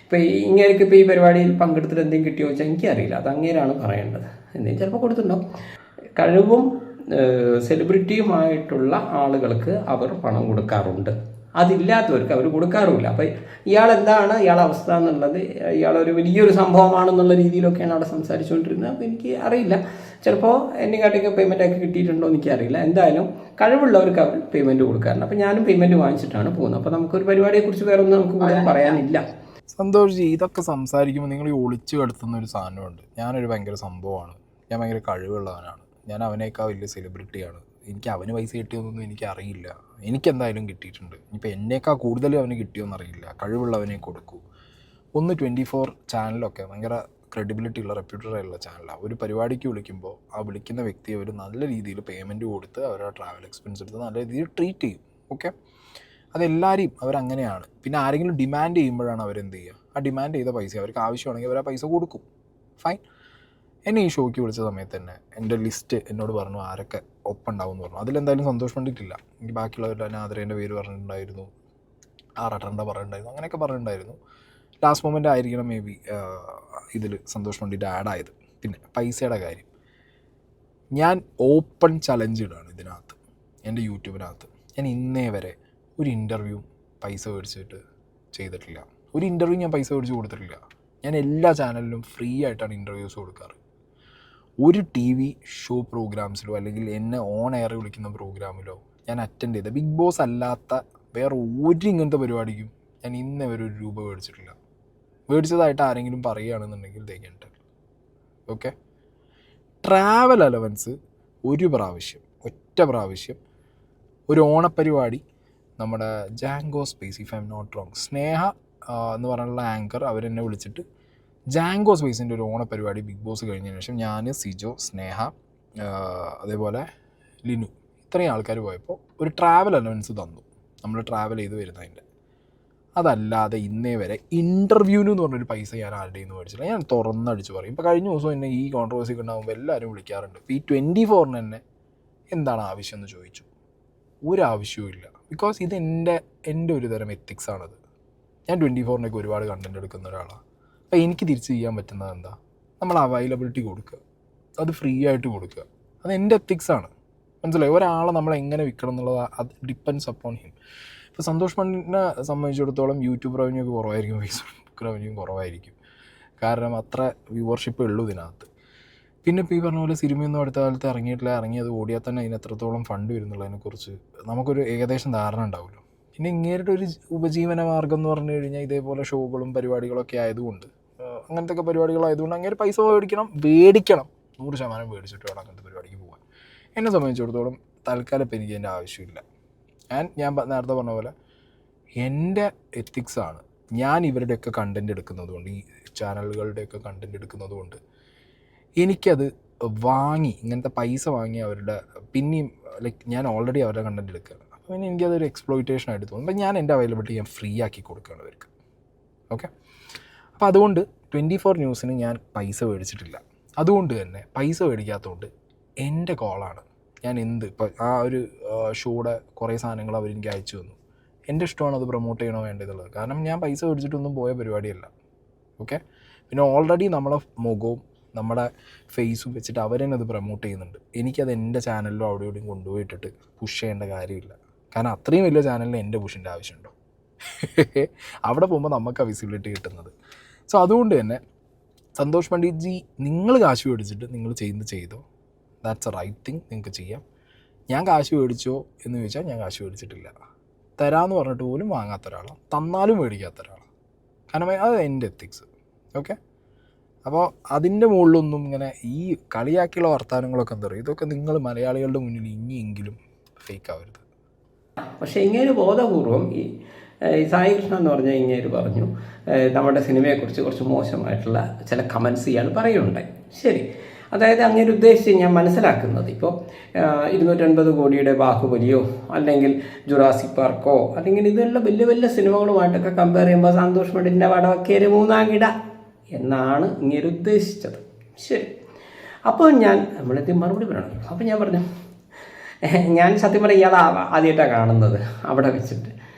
ഇപ്പോൾ ഇങ്ങനെയൊക്കെ ഇപ്പോൾ ഈ പരിപാടിയിൽ പങ്കെടുത്തിട്ട് എന്തെങ്കിലും കിട്ടിയോ വെച്ചാൽ എനിക്കറിയില്ല, അത് അങ്ങേരാണ് പറയേണ്ടത്. എന്തെങ്കിലും ചിലപ്പോൾ കൊടുത്തിട്ടുണ്ടാവും. കഴിവും സെലിബ്രിറ്റിയുമായിട്ടുള്ള ആളുകൾക്ക് അവർ പണം കൊടുക്കാറുണ്ട്, അതില്ലാത്തവർക്ക് അവർ കൊടുക്കാറുമില്ല. അപ്പോൾ ഇയാളെന്താണ് ഇയാളുടെ അവസ്ഥ എന്നുള്ളത്, ഇയാളൊരു വലിയൊരു സംഭവമാണെന്നുള്ള രീതിയിലൊക്കെയാണ് അവിടെ സംസാരിച്ചുകൊണ്ടിരുന്നത്. അപ്പോൾ എനിക്ക് അറിയില്ല, ചിലപ്പോൾ എന്നെക്കാട്ടൊക്കെ പേയ്മെൻറ്റൊക്കെ കിട്ടിയിട്ടുണ്ടോ എനിക്കറിയില്ല. എന്തായാലും കഴിവുള്ളവർക്ക് അവർ പേയ്മെൻറ്റ് കൊടുക്കാറുണ്ട്. അപ്പോൾ ഞാനും പേയ്മെൻറ്റ് വാങ്ങിച്ചിട്ടാണ് പോകുന്നത്. അപ്പോൾ നമുക്കൊരു പരിപാടിയെക്കുറിച്ച് വേറെ ഒന്നും നമുക്ക് കൂടുതൽ പറയാനില്ല. സന്തോഷ് ജി, ഇതൊക്കെ സംസാരിക്കുമ്പോൾ നിങ്ങൾ ഈ ഒളിച്ചു കിടത്തുന്ന ഒരു സാധനമുണ്ട്. ഞാനൊരു ഭയങ്കര സംഭവമാണ്, ഞാൻ ഭയങ്കര കഴിവുള്ളവനാണ്, ഞാൻ അവനേക്കാൾ വലിയ സെലിബ്രിറ്റിയാണ്, എനിക്ക് അവന് പൈസ കിട്ടിയതൊന്നും എനിക്കറിയില്ല. എനിക്കെന്തായാലും കിട്ടിയിട്ടുണ്ട്. ഇപ്പോൾ എന്നേക്കാൾ കൂടുതലും അവന് കിട്ടിയോന്നറിയില്ല. കഴിവുള്ളവനെ കൊടുക്കൂ. 24 ചാനലൊക്കെ ഭയങ്കര ക്രെഡിബിലിറ്റി ഉള്ള റെപ്യൂട്ടഡായിട്ടുള്ള ചാനലാണ്. ഒരു പരിപാടിക്ക് വിളിക്കുമ്പോൾ ആ വിളിക്കുന്ന വ്യക്തിയെ അവർ നല്ല രീതിയിൽ പേയ്മെൻറ്റ് കൊടുത്ത് അവരുടെ ട്രാവൽ എക്സ്പെൻസ് എടുത്ത് നല്ല രീതിയിൽ ട്രീറ്റ് ചെയ്യും. ഓക്കെ, അതെല്ലാവരെയും അവരങ്ങനെയാണ്. പിന്നെ ആരെങ്കിലും ഡിമാൻഡ് ചെയ്യുമ്പോഴാണ് അവരെന്ത് ചെയ്യുക, ആ ഡിമാൻഡ് ചെയ്ത പൈസ അവർക്ക് ആവശ്യമാണെങ്കിൽ അവർ ആ പൈസ കൊടുക്കും. ഫൈൻ. എന്നെ ഈ ഷോയ്ക്ക് വിളിച്ച സമയത്ത് തന്നെ എൻ്റെ ലിസ്റ്റ് എന്നോട് പറഞ്ഞു ആരൊക്കെ ഒപ്പുണ്ടാവും എന്ന് പറഞ്ഞു. അതിലെന്തായാലും സന്തോഷം കണ്ടിട്ടില്ല. എനിക്ക് ബാക്കിയുള്ളവരുടെ തന്നെ ആദരേൻ്റെ പേര് പറഞ്ഞിട്ടുണ്ടായിരുന്നു, ആറാട്ടൻ്റെ പറഞ്ഞിട്ടുണ്ടായിരുന്നു, അങ്ങനെയൊക്കെ പറഞ്ഞിട്ടുണ്ടായിരുന്നു. ലാസ്റ്റ് മൊമെൻ്റ് ആയിരിക്കണം മേ ബി ഇതിൽ സന്തോഷം വേണ്ടിയിട്ട് ആഡായത്. പിന്നെ പൈസയുടെ കാര്യം, ഞാൻ ഓപ്പൺ ചലഞ്ച് ഇടാണ് ഇതിനകത്ത്, എൻ്റെ യൂട്യൂബിനകത്ത്. ഞാൻ ഇന്നേ വരെ ഒരു ഇൻ്റർവ്യൂ പൈസ മേടിച്ചിട്ട് ചെയ്തിട്ടില്ല. ഒരു ഇൻ്റർവ്യൂ ഞാൻ പൈസ മേടിച്ച് കൊടുത്തിട്ടില്ല. ഞാൻ എല്ലാ ചാനലിലും ഫ്രീ ആയിട്ടാണ് ഇൻ്റർവ്യൂസ് കൊടുക്കാറ്. ഒരു TV ഷോ പ്രോഗ്രാംസിലോ അല്ലെങ്കിൽ എന്നെ ഓൺ എയർ വിളിക്കുന്ന പ്രോഗ്രാമിലോ ഞാൻ അറ്റൻഡ് ചെയ്ത, ബിഗ് ബോസ് അല്ലാത്ത വേറെ ഒരു ഇങ്ങനത്തെ പരിപാടിക്കും ഞാൻ ഇന്നേ വരെ ഒരു രൂപ മേടിച്ചിട്ടില്ല. മേടിച്ചതായിട്ട് ആരെങ്കിലും പറയുകയാണെന്നുണ്ടെങ്കിൽ തേക്കണ്ട. ഓക്കെ, ട്രാവൽ അലവൻസ് ഒരു പ്രാവശ്യം, ഒറ്റ പ്രാവശ്യം ഒരു ഓണപ്പരിപാടി നമ്മുടെ Jango space, if I am not wrong, Sneha എന്ന് പറഞ്ഞുള്ള ആങ്കർ അവരെന്നെ വിളിച്ചിട്ട് ജാങ്കോ സ്പേസിൻ്റെ ഒരു ഓണപരിപാടി ബിഗ് ബോസ് കഴിഞ്ഞതിന് ശേഷം ഞാൻ, സിജോ, സ്നേഹ, അതേപോലെ ലിനു ഇത്രയും ആൾക്കാർ പോയപ്പോൾ ഒരു ട്രാവൽ അലവൻസ് തന്നു, നമ്മൾ ട്രാവൽ ചെയ്ത് വരുന്നതിൻ്റെ. അതല്ലാതെ ഇന്നേ വരെ ഇൻ്റർവ്യൂവിന് എന്ന് പറഞ്ഞൊരു പൈസ ഞാൻ ആരുടെയും നിന്ന് മേടിച്ചില്ല. ഞാൻ തുറന്നടിച്ച് പറയും. ഇപ്പോൾ കഴിഞ്ഞ ദിവസം എന്നെ ഈ കോൺട്രവേഴ്സി ഒക്കെ ഉണ്ടാകുമ്പോൾ എല്ലാവരും വിളിക്കാറുണ്ട്. ഇപ്പോൾ ഈ 24 തന്നെ എന്താണ് ആവശ്യം എന്ന് ചോദിച്ചു. ഒരാവശ്യവും ഇല്ല. ബിക്കോസ് ഇത് എൻ്റെ ഒരു തരം എത്തിക്സാണത്. ഞാൻ 24 ഒരുപാട് കണ്ടൻറ് എടുക്കുന്ന ഒരാളാണ്. അപ്പോൾ എനിക്ക് തിരിച്ച് ചെയ്യാൻ പറ്റുന്നത് എന്താ, നമ്മൾ അവൈലബിലിറ്റി കൊടുക്കുക, അത് ഫ്രീ ആയിട്ട് കൊടുക്കുക. അത് എൻ്റെ എത്തിക്സാണ്. മനസ്സിലായി? ഒരാളെ നമ്മൾ എങ്ങനെ വിൽക്കണം എന്നുള്ളത് അത് ഡിപ്പെൻഡ്സ് അപ്പോൺ ഹിം. ഇപ്പോൾ സന്തോഷ് പണ്ഡിറ്റിനെ സംബന്ധിച്ചിടത്തോളം യൂട്യൂബ് റവന്യൂ ഒക്കെ കുറവായിരിക്കും, ഫേസ്ബുക്ക് റവന്യൂ കുറവായിരിക്കും. കാരണം അത്ര വ്യൂവർഷിപ്പ് ഉള്ളൂ ഇതിനകത്ത്. പിന്നെ ഇപ്പോൾ ഈ പറഞ്ഞ പോലെ സിനിമയൊന്നും അടുത്ത കാലത്ത് ഇറങ്ങിയത് ഓടിയാൽ തന്നെ അതിന് എത്രത്തോളം ഫണ്ട് വരുന്നുള്ളതിനെക്കുറിച്ച് നമുക്കൊരു ഏകദേശം ധാരണ ഉണ്ടാവുമല്ലോ. പിന്നെ ഇങ്ങേരുടെ ഒരു ഉപജീവന മാർഗ്ഗം എന്ന് പറഞ്ഞു കഴിഞ്ഞാൽ ഇതേപോലെ ഷോകളും പരിപാടികളൊക്കെ ആയതുകൊണ്ട്, അങ്ങനത്തെ ഒക്കെ പരിപാടികളായതുകൊണ്ട് അങ്ങനെ പൈസ മേടിക്കണം 100% മേടിച്ചിട്ട് വേണം അങ്ങനത്തെ പരിപാടിക്ക് പോകാൻ. എന്നെ സംബന്ധിച്ചിടത്തോളം തൽക്കാലം ഇപ്പം എനിക്ക് അതിൻ്റെ ആവശ്യമില്ല. ഞാൻ നേരത്തെ പറഞ്ഞ പോലെ എൻ്റെ എത്തിക്സാണ്. ഞാൻ ഇവരുടെയൊക്കെ കണ്ടൻറ് എടുക്കുന്നത് കൊണ്ട്, ഈ ചാനലുകളുടെയൊക്കെ കണ്ടൻറ് എടുക്കുന്നത് കൊണ്ട് എനിക്കത് വാങ്ങി ഇങ്ങനത്തെ പൈസ വാങ്ങി അവരുടെ പിന്നെയും ഞാൻ ഓൾറെഡി അവരുടെ കണ്ടൻറ് എടുക്കുക. അപ്പോൾ പിന്നെ എനിക്കതൊരു എക്സ്പ്ലോയിറ്റേഷൻ ആയിട്ട് തോന്നും. അപ്പോൾ ഞാൻ എൻ്റെ അവൈലബിലിറ്റി ഞാൻ ഫ്രീ ആക്കി കൊടുക്കുകയാണ് അവർക്ക്. ഓക്കെ. അപ്പോൾ അതുകൊണ്ട് 24 ന്യൂസിന് ഞാൻ പൈസ മേടിച്ചിട്ടില്ല. അതുകൊണ്ട് തന്നെ പൈസ മേടിക്കാത്തതുകൊണ്ട് എൻ്റെ കോളാണ്. ഞാൻ ഇപ്പോൾ ആ ഒരു ഷോയുടെ കുറേ സാധനങ്ങൾ അവരെനിക്ക് അയച്ചു തന്നു. എൻ്റെ ഇഷ്ടമാണ് അത് പ്രൊമോട്ട് ചെയ്യണോ വേണ്ടതുള്ളത്. കാരണം ഞാൻ പൈസ മേടിച്ചിട്ടൊന്നും പോയ പരിപാടിയല്ല. ഓക്കെ. പിന്നെ ഓൾറെഡി നമ്മളെ മുഖവും നമ്മുടെ ഫേസും വെച്ചിട്ട് അവരെന്നെ അത് പ്രൊമോട്ട് ചെയ്യുന്നുണ്ട്. എനിക്കത് എൻ്റെ ചാനലിലും അവിടെ ഇവിടെയും കൊണ്ടുപോയിട്ടിട്ട് പുഷ് ചെയ്യേണ്ട കാര്യമില്ല. കാരണം അത്രയും വലിയ ചാനലിൽ എൻ്റെ പുഷിൻ്റെ ആവശ്യമുണ്ടോ? അവിടെ പോകുമ്പോൾ നമുക്ക് ആ വിസിബിലിറ്റി കിട്ടുന്നത്. സോ അതുകൊണ്ട് തന്നെ സന്തോഷ് പണ്ഡിറ്റ് ജി, നിങ്ങൾ കാശ് മേടിച്ചിട്ട് നിങ്ങൾ ചെയ്തോ, ദാറ്റ്സ് എ റൈറ്റ് തിങ്, നിങ്ങൾക്ക് ചെയ്യാം. ഞാൻ കാശ് മേടിച്ചോ എന്ന് ചോദിച്ചാൽ ഞാൻ കാശ് മേടിച്ചിട്ടില്ല. തരാമെന്ന് പറഞ്ഞിട്ട് പോലും വാങ്ങാത്ത ഒരാളാണ്, തന്നാലും മേടിക്കാത്ത ഒരാളാണ്. കാരണം അത് എൻ്റെ എത്തിക്സ്. ഓക്കെ. അപ്പോൾ അതിൻ്റെ മുകളിലൊന്നും ഇങ്ങനെ ഈ കളിയാക്കിയുള്ള വർത്തമാനങ്ങളൊക്കെ എന്താ പറയുക, ഇതൊക്കെ നിങ്ങൾ മലയാളികളുടെ മുന്നിൽ ഇനിയെങ്കിലും ഫേക്ക് ആവരുത്. പക്ഷേ ഇങ്ങനെ ബോധപൂർവം ഈ സായി കൃഷ്ണ എന്ന് പറഞ്ഞാൽ ഇങ്ങനെ പറഞ്ഞു നമ്മുടെ സിനിമയെക്കുറിച്ച് കുറച്ച് മോശമായിട്ടുള്ള ചില കമൻസ് ഇയാൾ പറയുന്നുണ്ടായി. ശരി, അതായത് അങ്ങനെ ഉദ്ദേശിച്ച് ഞാൻ മനസ്സിലാക്കുന്നത് ഇപ്പോൾ 250 കോടിയുടെ ബാഹുബലിയോ അല്ലെങ്കിൽ ജുറാസിക് പാർക്കോ അല്ലെങ്കിൽ ഇതുള്ള വലിയ വലിയ സിനിമകളുമായിട്ടൊക്കെ കമ്പയർ ചെയ്യുമ്പോൾ സന്തോഷ് പണ്ഡിറ്റിൻ്റെ വടവക്കേര് 3-ാം കിട എന്നാണ് ഇങ്ങനെ ഉദ്ദേശിച്ചത്. ശരി, അപ്പോൾ നമ്മളിത് മറുപടി പറയണം. അപ്പോൾ ഞാൻ പറഞ്ഞു, ഞാൻ സത്യം പറഞ്ഞാൽ ഇയാളെ ആദ്യമായിട്ടാണ് കാണുന്നത് അവിടെ വെച്ചിട്ട്.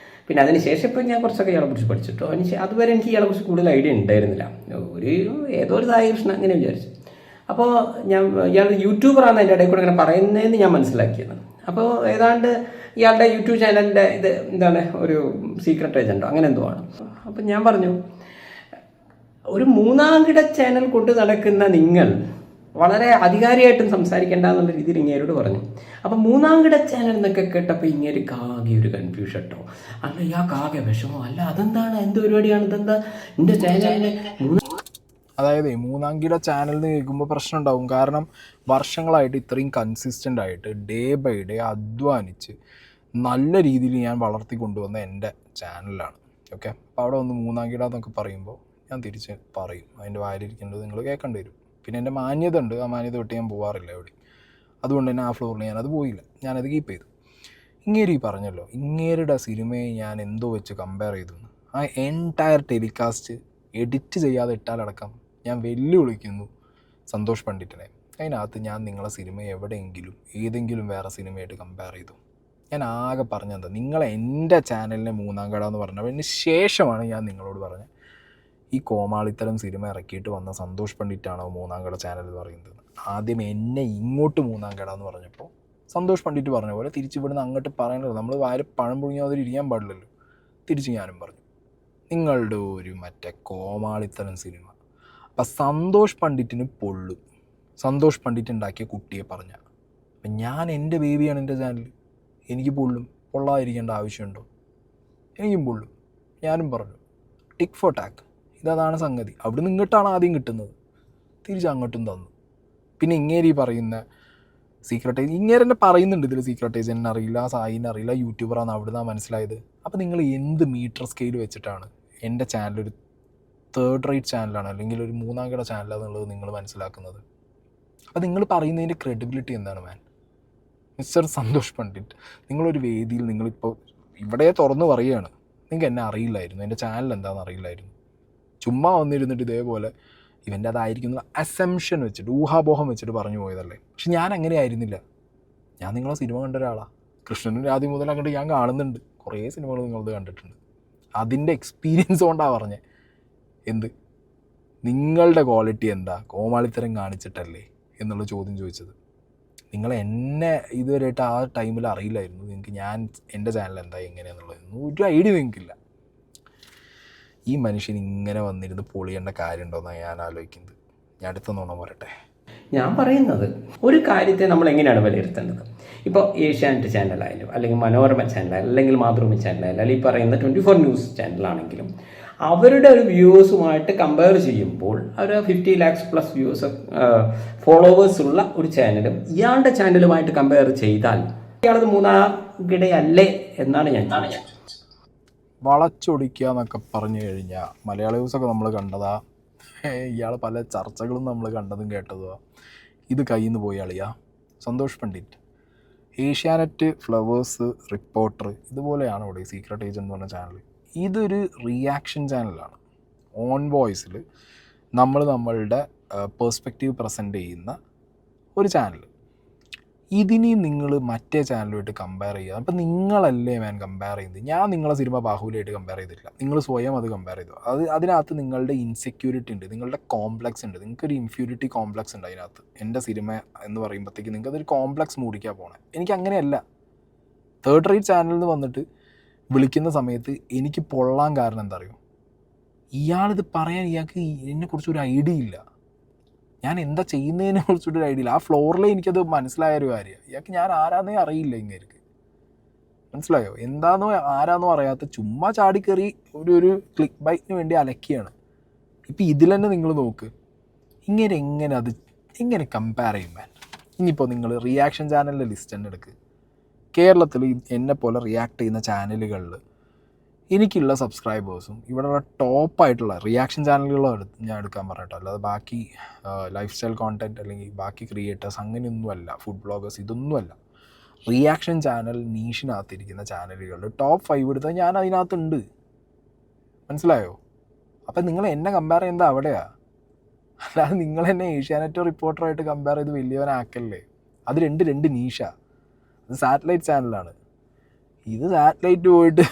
പിന്നെ അതിന് ശേഷം ഇപ്പോൾ ഞാൻ കുറച്ചൊക്കെ ഇയാളെ കുറിച്ച് പഠിച്ചിട്ടോ. അതുവരെ എനിക്ക് ഇയാളെ കുറിച്ച് കൂടുതൽ ഐഡിയ ഉണ്ടായിരുന്നില്ല. ഏതോ ഒരു സായി കൃഷ്ണ അങ്ങനെ വിചാരിച്ചു. അപ്പോൾ ഇയാൾ യൂട്യൂബറാണ് അതിൻ്റെ ഇടയിൽ കൂടെ അങ്ങനെ പറയുന്നതെന്ന് ഞാൻ മനസ്സിലാക്കിയത്. അപ്പോൾ ഏതാണ്ട് ഇയാളുടെ യൂട്യൂബ് ചാനലിൻ്റെ എന്താണ് ഒരു സീക്രട്ട് ഏജൻറ്റോ അങ്ങനെ എന്തോ ആണ്. അപ്പം ഞാൻ പറഞ്ഞു, ഒരു 3-ാം കിട ചാനൽ കൊണ്ട് നടക്കുന്ന നിങ്ങൾ വളരെ അധികാരിയായിട്ടും സംസാരിക്കേണ്ട എന്നുള്ള രീതിയിൽ ഇങ്ങേരോട് പറഞ്ഞു. അപ്പം 3-ാം കിട ചാനൽ എന്നൊക്കെ കേട്ടപ്പോൾ ഇങ്ങേര് കാകെ ഒരു കൺഫ്യൂഷൻ കേട്ടോ. അല്ല കാകെ വിഷമോ, അല്ല അതെന്താണ്, എന്ത് പരിപാടിയാണ്, ഇതെന്താ എൻ്റെ ചാനലിന് അതായത് 3-ാം കിട ചാനൽ എന്ന് കേൾക്കുമ്പോൾ പ്രശ്നം ഉണ്ടാവും. കാരണം വർഷങ്ങളായിട്ട് ഇത്രയും കൺസിസ്റ്റൻ്റ് ആയിട്ട് ഡേ ബൈ ഡേ അധ്വാനിച്ച് നല്ല രീതിയിൽ ഞാൻ വളർത്തി കൊണ്ടുവന്ന എൻ്റെ ചാനലാണ്. ഓക്കെ. അപ്പോൾ അവിടെ ഒന്ന് 3-ാം കിട എന്നൊക്കെ പറയുമ്പോൾ ഞാൻ തിരിച്ച് പറയും, അതിൻ്റെ വായിലിരിക്കേണ്ടത് നിങ്ങൾ കേൾക്കേണ്ടി വരും. പിന്നെ എൻ്റെ മാന്യത ഉണ്ട്, ആ മാന്യത വിട്ട് ഞാൻ പോകാറില്ല എവിടെ. അതുകൊണ്ട് തന്നെ ആ ഫ്ലോറിൽ ഞാനത് പോയില്ല, ഞാനത് കീപ്പ് ചെയ്തു. ഇങ്ങേര് ഈ പറഞ്ഞല്ലോ, ഇങ്ങേരുടെ സിനിമയെ ഞാൻ എന്തോ വെച്ച് കമ്പയർ ചെയ്തു. ആ എൻറ്റയർ ടെലികാസ്റ്റ് എഡിറ്റ് ചെയ്യാതെ ഇട്ടാലടക്കം ഞാൻ വെല്ലുവിളിക്കുന്നു സന്തോഷ് പണ്ഡിറ്റിനെ. അതിനകത്ത് ഞാൻ നിങ്ങളെ സിനിമ എവിടെയെങ്കിലും ഏതെങ്കിലും വേറെ സിനിമയായിട്ട് കമ്പയർ ചെയ്തു? ഞാൻ ആകെ പറഞ്ഞെന്താ, നിങ്ങൾ എൻ്റെ ചാനലിനെ 3-ാം കട എന്ന് പറഞ്ഞതിന് ശേഷമാണ് ഞാൻ നിങ്ങളോട് പറഞ്ഞത് ഈ കോമാളിത്തരം സിനിമ ഇറക്കിയിട്ട് വന്ന സന്തോഷ് പണ്ഡിറ്റാണോ 3-ാം കട ചാനൽ എന്ന് പറയുന്നത്. ആദ്യം എന്നെ ഇങ്ങോട്ട് 3-ാം കട എന്ന് പറഞ്ഞപ്പോൾ സന്തോഷ് പണ്ഡിറ്റ് പറഞ്ഞ പോലെ തിരിച്ചിവിടുന്ന് അങ്ങോട്ട് പറയണത്, നമ്മൾ വായിൽ പഴം പുഴുങ്ങിയാൽ ഇരിക്കാൻ പാടില്ലല്ലോ. തിരിച്ച് ഞാനും പറഞ്ഞു, നിങ്ങളുടെ ഒരു മറ്റേ കോമാളിത്തരം സിനിമ. അപ്പം സന്തോഷ് പണ്ഡിറ്റിന് പൊള്ളും. സന്തോഷ് പണ്ഡിറ്റ് ഉണ്ടാക്കിയ കുട്ടിയെ പറഞ്ഞ അപ്പം ഞാൻ എൻ്റെ ബേബിയാണ് എൻ്റെ ചാനൽ, എനിക്ക് പൊള്ളും. പൊള്ളാതിരിക്കേണ്ട ആവശ്യമുണ്ടോ? എനിക്കും പൊള്ളും. ഞാനും പറഞ്ഞു ടിക്ക് ഫോർ ടാക്ക്, ഇതാണ് സംഗതി. അവിടെ നിന്ന് ഇങ്ങോട്ടാണ് ആദ്യം കിട്ടുന്നത്, തിരിച്ച് അങ്ങോട്ടും തന്നു. പിന്നെ ഇങ്ങേരി പറയുന്ന സീക്രട്ടേജ്, ഇങ്ങേരെന്നെ പറയുന്നുണ്ട് ഇതിൽ സീക്രട്ടേജ് എന്നെ അറിയില്ല, സായിനെ അറിയില്ല, യൂട്യൂബറാണ് അവിടുന്ന് മനസ്സിലായത്. അപ്പോൾ നിങ്ങൾ എന്ത് മീറ്റർ സ്കെയിൽ വെച്ചിട്ടാണ് എൻ്റെ ചാനലൊരു തേർഡ് റേറ്റ് ചാനലാണ് അല്ലെങ്കിൽ ഒരു മൂന്നാം കിട ചാനലാണെന്നുള്ളത് നിങ്ങൾ മനസ്സിലാക്കുന്നത്. അപ്പോൾ നിങ്ങൾ പറയുന്നതിൻ്റെ ക്രെഡിബിലിറ്റി എന്താണ് മാൻ? മിസ്റ്റർ സന്തോഷ് പണ്ഡിറ്റ്, നിങ്ങളൊരു വേദിയിൽ നിങ്ങളിപ്പോൾ ഇവിടെ തുറന്ന് പറയുകയാണ്, നിങ്ങൾക്ക് എന്നെ അറിയില്ലായിരുന്നു, എൻ്റെ ചാനൽ എന്താണെന്ന് അറിയില്ലായിരുന്നു, ചുമ്മാ വന്നിരുന്നിട്ട് ഇതേപോലെ ഇവൻ്റെ അതായിരിക്കുന്ന അസംഷൻ വെച്ചിട്ട് ഊഹാപോഹം വെച്ചിട്ട് പറഞ്ഞു പോയതല്ലേ. പക്ഷെ ഞാൻ അങ്ങനെ ആയിരുന്നില്ല. ഞാൻ നിങ്ങളെ സിനിമ കണ്ട ഒരാളാണ്. കൃഷ്ണനും ആദ്യം മുതൽ അങ്ങോട്ട് ഞാൻ കാണുന്നുണ്ട്, കുറേ സിനിമകൾ നിങ്ങളത് കണ്ടിട്ടുണ്ട്. അതിൻ്റെ എക്സ്പീരിയൻസ് കൊണ്ടാണ് പറഞ്ഞത്. എന്ത് നിങ്ങളുടെ ക്വാളിറ്റി എന്താ, കോമാളിത്തരം കാണിച്ചിട്ടല്ലേ എന്നുള്ള ചോദ്യം ചോദിച്ചത്. നിങ്ങൾ എന്നെ ഇതുവരെയായിട്ട് ആ ടൈമിൽ അറിയില്ലായിരുന്നു. നിങ്ങൾക്ക് ഞാൻ എൻ്റെ ചാനൽ എന്താ എങ്ങനെയാണെന്നുള്ളത് ഒരു ഐഡിയ നിങ്ങൾക്കില്ല. ഈ മനുഷ്യൻ ഇങ്ങനെ വന്നിരുന്ന് പൊളിയേണ്ട കാര്യമുണ്ടോയെന്നാണ് ഞാൻ ആലോചിക്കുന്നത്. ഞാൻ അടുത്ത നുണ പറയട്ടെ. ഞാൻ പറയുന്നത് ഒരു കാര്യത്തെ നമ്മൾ എങ്ങനെയാണ് വിലയിരുത്തേണ്ടത്. ഇപ്പോൾ ഏഷ്യാനെറ്റ് ചാനലായാലും അല്ലെങ്കിൽ മനോരമ ചാനലായാലും അല്ലെങ്കിൽ മാതൃഭൂമി ചാനലായാലും അല്ലെങ്കിൽ ഈ പറയുന്ന 24 ന്യൂസ് ചാനലാണെങ്കിലും അവരുടെ ഒരു വ്യൂവേഴ്സുമായിട്ട് കമ്പയർ ചെയ്യുമ്പോൾ അവർ 50 lakhs പ്ലസ് വ്യൂവേഴ്സ് ഫോളോവേഴ്സ് ഉള്ള ഒരു ചാനലും ഇയാളുടെ ചാനലുമായിട്ട് കമ്പയർ ചെയ്താൽ ഇയാളത് മൂന്നാം കിടയല്ലേ എന്നാണ് ഞാൻ ചോദിച്ചത്. വളച്ചൊടിക്കുക എന്നൊക്കെ പറഞ്ഞു കഴിഞ്ഞാൽ മലയാള ന്യൂസൊക്കെ നമ്മൾ കണ്ടതാ, ഇയാൾ പല ചർച്ചകളും നമ്മൾ കണ്ടതും കേട്ടതുവാ. ഇത് കയ്യിൽ നിന്ന് പോയി അളിയാ സന്തോഷ് പണ്ഡിറ്റ്. ഏഷ്യാനെറ്റ്, ഫ്ലവേഴ്സ്, റിപ്പോർട്ടർ ഇതുപോലെയാണ് ഇവിടെ സീക്രട്ട് ഏജൻറ് എന്ന് പറഞ്ഞ ചാനൽ. ഇതൊരു റിയാക്ഷൻ ചാനലാണ്. ഓൺ വോയിസിൽ നമ്മളുടെ പേഴ്സ്പെക്റ്റീവ് പ്രസൻറ്റ് ചെയ്യുന്ന ഒരു ചാനൽ. ഇതിനി നിങ്ങൾ മറ്റേ ചാനലുമായിട്ട് കമ്പയർ ചെയ്യുക. അപ്പം നിങ്ങളല്ലേ മാൻ കമ്പയർ ചെയ്യുന്നത്. ഞാൻ നിങ്ങളെ സിനിമ ബാഹുബലിയായിട്ട് കമ്പയർ ചെയ്തിട്ടില്ല, നിങ്ങൾ സ്വയം അത് കമ്പയർ ചെയ്തു. അതിനകത്ത് നിങ്ങളുടെ ഇൻസെക്യൂരിറ്റി ഉണ്ട്, നിങ്ങളുടെ കോംപ്ലക്സ് ഉണ്ട്, നിങ്ങൾക്കൊരു ഇൻഫ്യൂരിറ്റി കോംപ്ലക്സ് ഉണ്ട് അതിനകത്ത്. എൻ്റെ സിനിമ എന്ന് പറയുമ്പോഴത്തേക്ക് നിങ്ങൾക്ക് അതൊരു കോംപ്ലക്സ് മൂടിക്കാൻ പോകണേ. എനിക്ക് അങ്ങനെയല്ല. തേർഡ് റേറ്റ് ചാനലിൽ നിന്ന് വന്നിട്ട് വിളിക്കുന്ന സമയത്ത് എനിക്ക് പൊള്ളാൻ കാരണം എന്താ അറിയോ, ഇയാളിത് പറയാൻ ഇയാൾക്ക് എന്നെക്കുറിച്ചൊരു ഐഡിയ ഇല്ല, ഞാൻ എന്താ ചെയ്യുന്നതിനെ കുറിച്ചിട്ടൊരു ഐഡിയ ഇല്ല. ആ ഫ്ലോറിലേ എനിക്കത് മനസ്സിലായൊരു കാര്യമാണ്. ഇയാൾക്ക് ഞാൻ ആരാന്നേ അറിയില്ല. ഇങ്ങേർക്ക് മനസ്സിലായോ? എന്താണെന്നോ ആരാന്നോ അറിയാത്ത ചുമ്മാ ചാടിക്കറി ഒരു ക്ലിക്ക് ബൈറ്റിന് വേണ്ടി അലക്കിയാണ്. ഇപ്പം ഇതിൽ തന്നെ നിങ്ങൾ നോക്ക്, എങ്ങനെ കമ്പയർ ചെയ്യുമ്പോൾ. ഇനിയിപ്പോൾ നിങ്ങൾ റിയാക്ഷൻ ചാനലിൻ്റെ ലിസ്റ്റ് തന്നെ എടുക്ക്. കേരളത്തിൽ എന്നെപ്പോലെ റിയാക്ട് ചെയ്യുന്ന ചാനലുകളിൽ എനിക്കുള്ള സബ്സ്ക്രൈബേഴ്സും ഇവിടെയുള്ള ടോപ്പായിട്ടുള്ള റിയാക്ഷൻ ചാനലുകളും ഞാൻ എടുക്കാൻ പറഞ്ഞിട്ടോ, അല്ലാതെ ബാക്കി ലൈഫ് സ്റ്റൈൽ കോണ്ടൻറ്റ് അല്ലെങ്കിൽ ബാക്കി ക്രിയേറ്റേഴ്സ് അങ്ങനെയൊന്നുമല്ല, ഫുഡ് ബ്ലോഗേഴ്സ് ഇതൊന്നുമല്ല. റിയാക്ഷൻ ചാനൽ നീഷിനകത്തിരിക്കുന്ന ചാനലുകളുടെ ടോപ്പ് 5 എടുത്താൽ ഞാൻ അതിനകത്തുണ്ട്. മനസ്സിലായോ? അപ്പം നിങ്ങൾ എന്നെ കമ്പയർ ചെയ്യുന്നത് അവിടെയാണ്, അല്ലാതെ നിങ്ങളെന്നെ ഏഷ്യാനെറ്റോ റിപ്പോർട്ടറായിട്ട് കമ്പയർ ചെയ്ത് വലിയവനാക്കല്ലേ. അത് രണ്ട് നീഷാണ്. അത് സാറ്റലൈറ്റ് ചാനലാണ്. ഇത് സാറ്റലൈറ്റ് പോയിട്ട്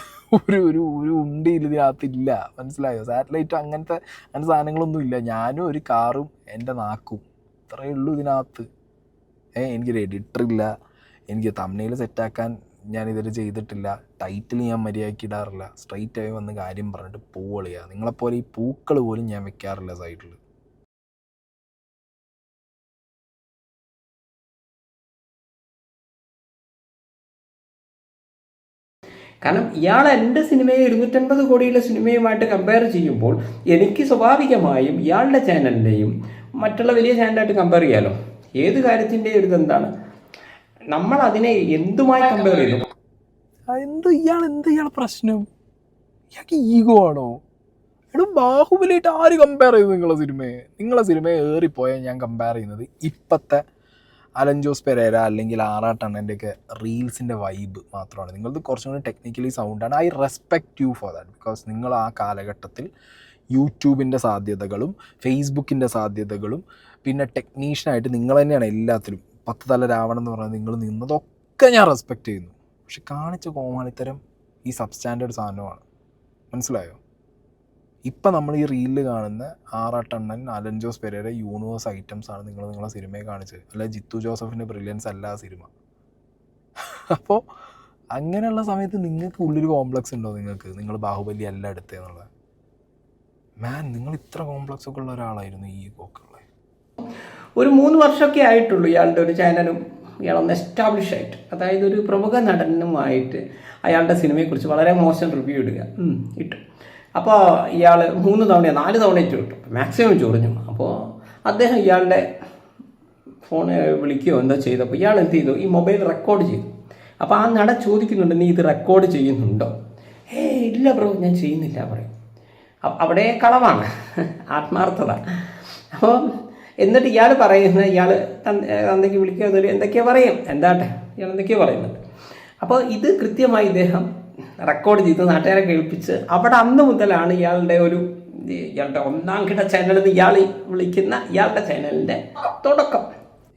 ഒരു ഉണ്ടിയിൽ ഇതിനകത്തില്ല. മനസ്സിലായോ? സാറ്റലൈറ്റ് അങ്ങനത്തെ സാധനങ്ങളൊന്നും ഇല്ല. ഞാനും ഒരു കാറും എൻ്റെ നാക്കും, ഇത്രയേ ഉള്ളൂ ഇതിനകത്ത്. എനിക്കൊരു എഡിറ്ററില്ല, എനിക്ക് തംബ്നെയിൽ സെറ്റാക്കാൻ ഞാനിതൊരു ചെയ്തിട്ടില്ല, ടൈറ്റിൽ ഞാൻ മര്യാദയ്ക്ക് ഇടാറില്ല, സ്ട്രൈറ്റായി വന്ന് കാര്യം പറഞ്ഞിട്ട് പോവുകയാണ്. നിങ്ങളെപ്പോലെ ഈ പൂക്കൾ പോലും ഞാൻ വെക്കാറില്ല സൈഡിൽ. കാരണം ഇയാൾ എൻ്റെ സിനിമയെ 250 കോടിയുള്ള സിനിമയുമായിട്ട് കമ്പയർ ചെയ്യുമ്പോൾ എനിക്ക് സ്വാഭാവികമായും ഇയാളുടെ ചാനലിൻ്റെയും മറ്റുള്ള വലിയ ചാനലായിട്ട് കമ്പയർ ചെയ്യാമല്ലോ. ഏത് കാര്യത്തിൻ്റെയും ഒരു ഇതെന്താണ്, നമ്മൾ അതിനെ എന്തുമായി കമ്പയർ ചെയ്യുന്നു. ഇയാൾ പ്രശ്നം? ഇയാൾക്ക് ഈഗോ ആണോ? എടാ, ബാഹുബലിയായിട്ട് ആര് കമ്പയർ ചെയ്തു നിങ്ങളെ സിനിമയെ ഏറിപ്പോയാൽ ഞാൻ കമ്പയർ ചെയ്യുന്നത് ഇപ്പോഴത്തെ അലൻ ജോസ് പെരേര അല്ലെങ്കിൽ ആറാട്ടണ്ണൻ്റെയൊക്കെ റീൽസിൻ്റെ വൈബ് മാത്രമാണ്. നിങ്ങളത് കുറച്ചും കൂടി ടെക്നിക്കലി സൗണ്ടാണ്. I respect you for that. Because നിങ്ങൾ ആ കാലഘട്ടത്തിൽ യൂട്യൂബിൻ്റെ സാധ്യതകളും ഫേസ്ബുക്കിൻ്റെ സാധ്യതകളും പിന്നെ ടെക്നീഷ്യനായിട്ട് നിങ്ങൾ തന്നെയാണ് എല്ലാത്തിലും. 10 തല രാവണൻ എന്ന് പറഞ്ഞാൽ നിങ്ങൾ നിന്നതൊക്കെ ഞാൻ റെസ്പെക്റ്റ് ചെയ്യുന്നു. പക്ഷെ കാണിച്ച കോമാളിത്തരം ഈ സബ്സ്റ്റാൻഡേർഡ് സാധനമാണ്. മനസ്സിലായോ? ഇപ്പം നമ്മൾ ഈ റീലിൽ കാണുന്ന ആറാട്ടണ്ണൻ, അലൻ ജോസ് പെരേര യൂണിവേഴ്സ് ഐറ്റംസ് ആണ് നിങ്ങളെ സിനിമയെ കാണിച്ചത്, അല്ല ജിത്തു ജോസഫിൻ്റെ ബ്രില്യൻസ് അല്ല ആ സിനിമ. അപ്പോൾ അങ്ങനെയുള്ള സമയത്ത് നിങ്ങൾക്ക് ഉള്ളിൽ കോംപ്ലക്സ് ഉണ്ടോ? നിങ്ങൾ ബാഹുബലി അല്ല എടുത്തതെന്നുള്ളത്. മാൻ, നിങ്ങൾ ഇത്ര കോംപ്ലക്സ് ഒക്കെ ഉള്ള ഒരാളായിരുന്നു ഈ പോക്കുള്ളത്. ഒരു 3 വർഷമൊക്കെ ആയിട്ടുള്ളൂ ഇയാളുടെ ഒരു ചാനലും ഇയാളൊന്ന് എസ്റ്റാബ്ലിഷ് ആയിട്ട്. അതായത് ഒരു പ്രമുഖ നടനുമായിട്ട് അയാളുടെ സിനിമയെക്കുറിച്ച് വളരെ മോശം റിവ്യൂ ഇട്ടു. അപ്പോൾ ഇയാൾ 3 തവണ 4 തവണ ഇട്ടു, മാക്സിമം ചൊറിഞ്ഞു. അപ്പോൾ അദ്ദേഹം ഇയാളുടെ ഫോൺ വിളിക്കുകയോ എന്തോ ചെയ്തപ്പോൾ ഇയാൾ എന്ത് ചെയ്തു, ഈ മൊബൈൽ റെക്കോർഡ് ചെയ്തു. അപ്പോൾ ആ നടൻ ചോദിക്കുന്നുണ്ട്, നീ ഇത് റെക്കോർഡ് ചെയ്യുന്നുണ്ടോ? ഇല്ല ബ്രോ, ഞാൻ ചെയ്യുന്നില്ല പറയും. അവിടെ കളവാണ്, ആത്മാർത്ഥത. അപ്പോൾ എന്നിട്ട് ഇയാൾ പറയുന്ന, ഇയാൾ തന്തയ്ക്ക് വിളിക്കുക എന്തൊക്കെയാണ് പറയും, എന്താട്ടെ ഇയാൾ എന്തൊക്കെയോ പറയുന്നുണ്ട്. അപ്പോൾ ഇത് കൃത്യമായി ഇദ്ദേഹം റെക്കോർഡ് ചെയ്ത് നാട്ടുകാരെ കേൾപ്പിച്ച് അവിടെ അന്ന് മുതലാണ് ഇയാളുടെ ഒന്നാം കിട ചാനൽ എന്ന് ഇയാൾ വിളിക്കുന്ന ഇയാളുടെ ചാനലിൻ്റെ തുടക്കം.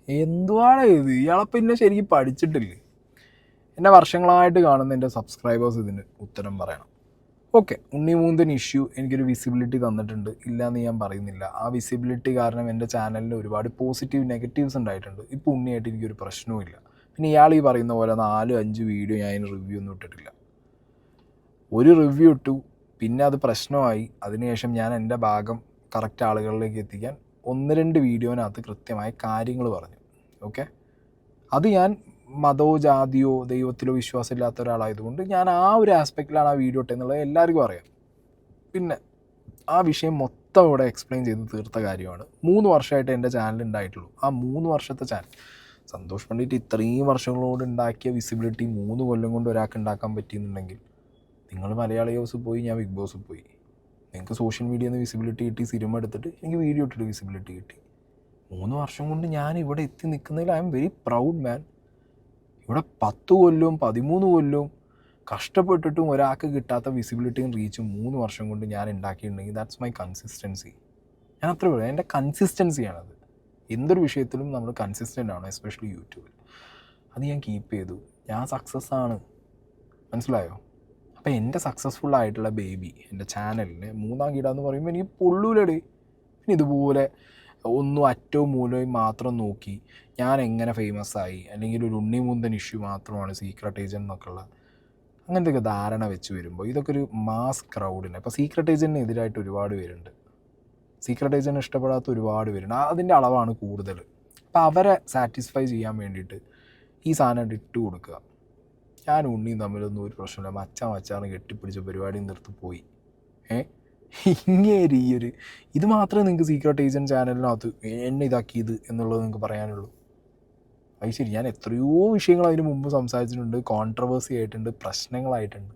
എന്തുവാണ് ഇത്? ഇയാളെ പിന്നെ ശരിക്കും പഠിച്ചിട്ടില്ലേ? എന്നെ വർഷങ്ങളായിട്ട് കാണുന്ന എൻ്റെ സബ്സ്ക്രൈബേഴ്സ് ഇതിന് ഉത്തരം പറയണം. ഓക്കെ, ഉണ്ണിമൂന്തൻ ഇഷ്യൂ എനിക്കൊരു വിസിബിലിറ്റി തന്നിട്ടുണ്ട്, ഇല്ലയെന്ന് ഞാൻ പറയുന്നില്ല. ആ വിസിബിലിറ്റി കാരണം എൻ്റെ ചാനലിൽ ഒരുപാട് പോസിറ്റീവ് നെഗറ്റീവ്സ് ഉണ്ടായിട്ടുണ്ട്. ഇപ്പോൾ ഉണ്ണിയായിട്ട് എനിക്കൊരു പ്രശ്നവും ഇല്ല. പിന്നെ ഇയാൾ ഈ പറയുന്ന പോലെ 4-5 വീഡിയോ ഞാൻ അതിന് റിവ്യൂ ഒന്നും ഇട്ടിട്ടില്ല. ഒരു റിവ്യൂ ഇട്ടു, പിന്നെ അത് പ്രശ്നമായി. അതിനുശേഷം ഞാൻ എൻ്റെ ഭാഗം കറക്റ്റ് ആളുകളിലേക്ക് എത്തിക്കാൻ 1-2 വീഡിയോനകത്ത് കൃത്യമായ കാര്യങ്ങൾ പറഞ്ഞു. ഓക്കെ, അത് ഞാൻ മതമോ ജാതിയോ ദൈവത്തിലോ വിശ്വാസമില്ലാത്ത ഒരാളായതുകൊണ്ട് ഞാൻ ആ ഒരു ആസ്പെക്റ്റിലാണ് ആ വീഡിയോ ഇട്ടെന്നുള്ളത് എല്ലാവർക്കും അറിയാം. പിന്നെ ആ വിഷയം മൊത്തം ഇവിടെ എക്സ്പ്ലെയിൻ ചെയ്ത് തീർത്ത കാര്യമാണ്. 3 വർഷമായിട്ട് എൻ്റെ ചാനൽ ഉണ്ടായിട്ടുള്ളൂ. ആ 3 വർഷത്തെ ചാനൽ സന്തോഷ് പണ്ഡിറ്റ് ഇത്രയും വർഷങ്ങളോട് ഉണ്ടാക്കിയ വിസിബിലിറ്റി 3 കൊല്ലം കൊണ്ട് ഒരാൾക്ക് ഉണ്ടാക്കാൻ പറ്റിയെന്നുണ്ടെങ്കിൽ, നിങ്ങൾ മലയാളി ഹൗസ് പോയി, ഞാൻ ബിഗ് ബോസ് പോയി, നിങ്ങൾക്ക് സോഷ്യൽ മീഡിയയിൽ നിന്ന് വിസിബിലിറ്റി കിട്ടി, സിനിമ എടുത്തിട്ട് എനിക്ക് വീഡിയോ ഇട്ടിട്ട് വിസിബിലിറ്റി കിട്ടി. 3 വർഷം കൊണ്ട് ഞാൻ ഇവിടെ എത്തി നിൽക്കുന്നതിൽ ഐ എം വെരി പ്രൗഡ് മാൻ. ഇവിടെ 10 കൊല്ലവും 13 കൊല്ലവും കഷ്ടപ്പെട്ടിട്ടും ഒരാൾക്ക് കിട്ടാത്ത വിസിബിലിറ്റിയും റീച്ചും 3 വർഷം കൊണ്ട് ഞാൻ ഉണ്ടാക്കിയിട്ടുണ്ടെങ്കിൽ ദാറ്റ്സ് മൈ കൺസിസ്റ്റൻസി. ഞാൻ അത്ര പറയാം, എൻ്റെ കൺസിസ്റ്റൻസിയാണത്. എന്തൊരു വിഷയത്തിലും നമ്മൾ കൺസിസ്റ്റൻ്റ് ആണ്, എസ്പെഷ്യലി യൂട്യൂബിൽ. അത് ഞാൻ കീപ്പ് ചെയ്തു, ഞാൻ സക്സസ് ആണ്. മനസ്സിലായോ? അപ്പോൾ എൻ്റെ സക്സസ്ഫുൾ ആയിട്ടുള്ള ബേബി എൻ്റെ ചാനലിന് 3-ാം കിട എന്ന് പറയുമ്പോൾ എനിക്ക് പൊള്ളൂലടി. പിന്നെ ഇതുപോലെ ഒന്നും അറ്റവും മൂലവും മാത്രം നോക്കി ഞാൻ എങ്ങനെ ഫേമസ് ആയി, അല്ലെങ്കിൽ ഒരു ഉണ്ണിമുന്തൻ ഇഷ്യൂ മാത്രമാണ് സീക്രട്ട് ഏജൻറ് എന്നൊക്കെയുള്ള അങ്ങനത്തെയൊക്കെ ധാരണ വെച്ച് വരുമ്പോൾ ഇതൊക്കെ ഒരു മാസ് ക്രൗഡിന്, ഇപ്പോൾ സീക്രട്ട് ഏജൻറ്റിന് എതിരായിട്ട് ഒരുപാട് പേരുണ്ട്, സീക്രട്ട് ഏജൻറ്റ് ഇഷ്ടപ്പെടാത്ത ഒരുപാട് പേരുണ്ട്. അതിൻ്റെ അളവാണ് കൂടുതൽ. അപ്പോൾ അവരെ സാറ്റിസ്ഫൈ ചെയ്യാൻ വേണ്ടിയിട്ട് ഈ സാധനം ഇട്ട് കൊടുക്കുക. ഞാൻ ഉണ്ണിയും തമ്മിലൊന്നും ഒരു പ്രശ്നമില്ല, മച്ചാന്ന് കെട്ടിപ്പിടിച്ച പരിപാടിയും നിർത്തി പോയി. ഇങ്ങനെ ഇത് മാത്രമേ നിങ്ങൾക്ക് സീക്രട്ട് ഏജൻറ്റ് ചാനലിനകത്ത് എന്നെ ഇതാക്കിയത് എന്നുള്ളത് നിങ്ങൾക്ക് പറയാനുള്ളൂ. അത് ശരി, ഞാൻ എത്രയോ വിഷയങ്ങൾ അതിന് മുമ്പ് സംസാരിച്ചിട്ടുണ്ട്, കോൺട്രവേഴ്സി ആയിട്ടുണ്ട്, പ്രശ്നങ്ങളായിട്ടുണ്ട്.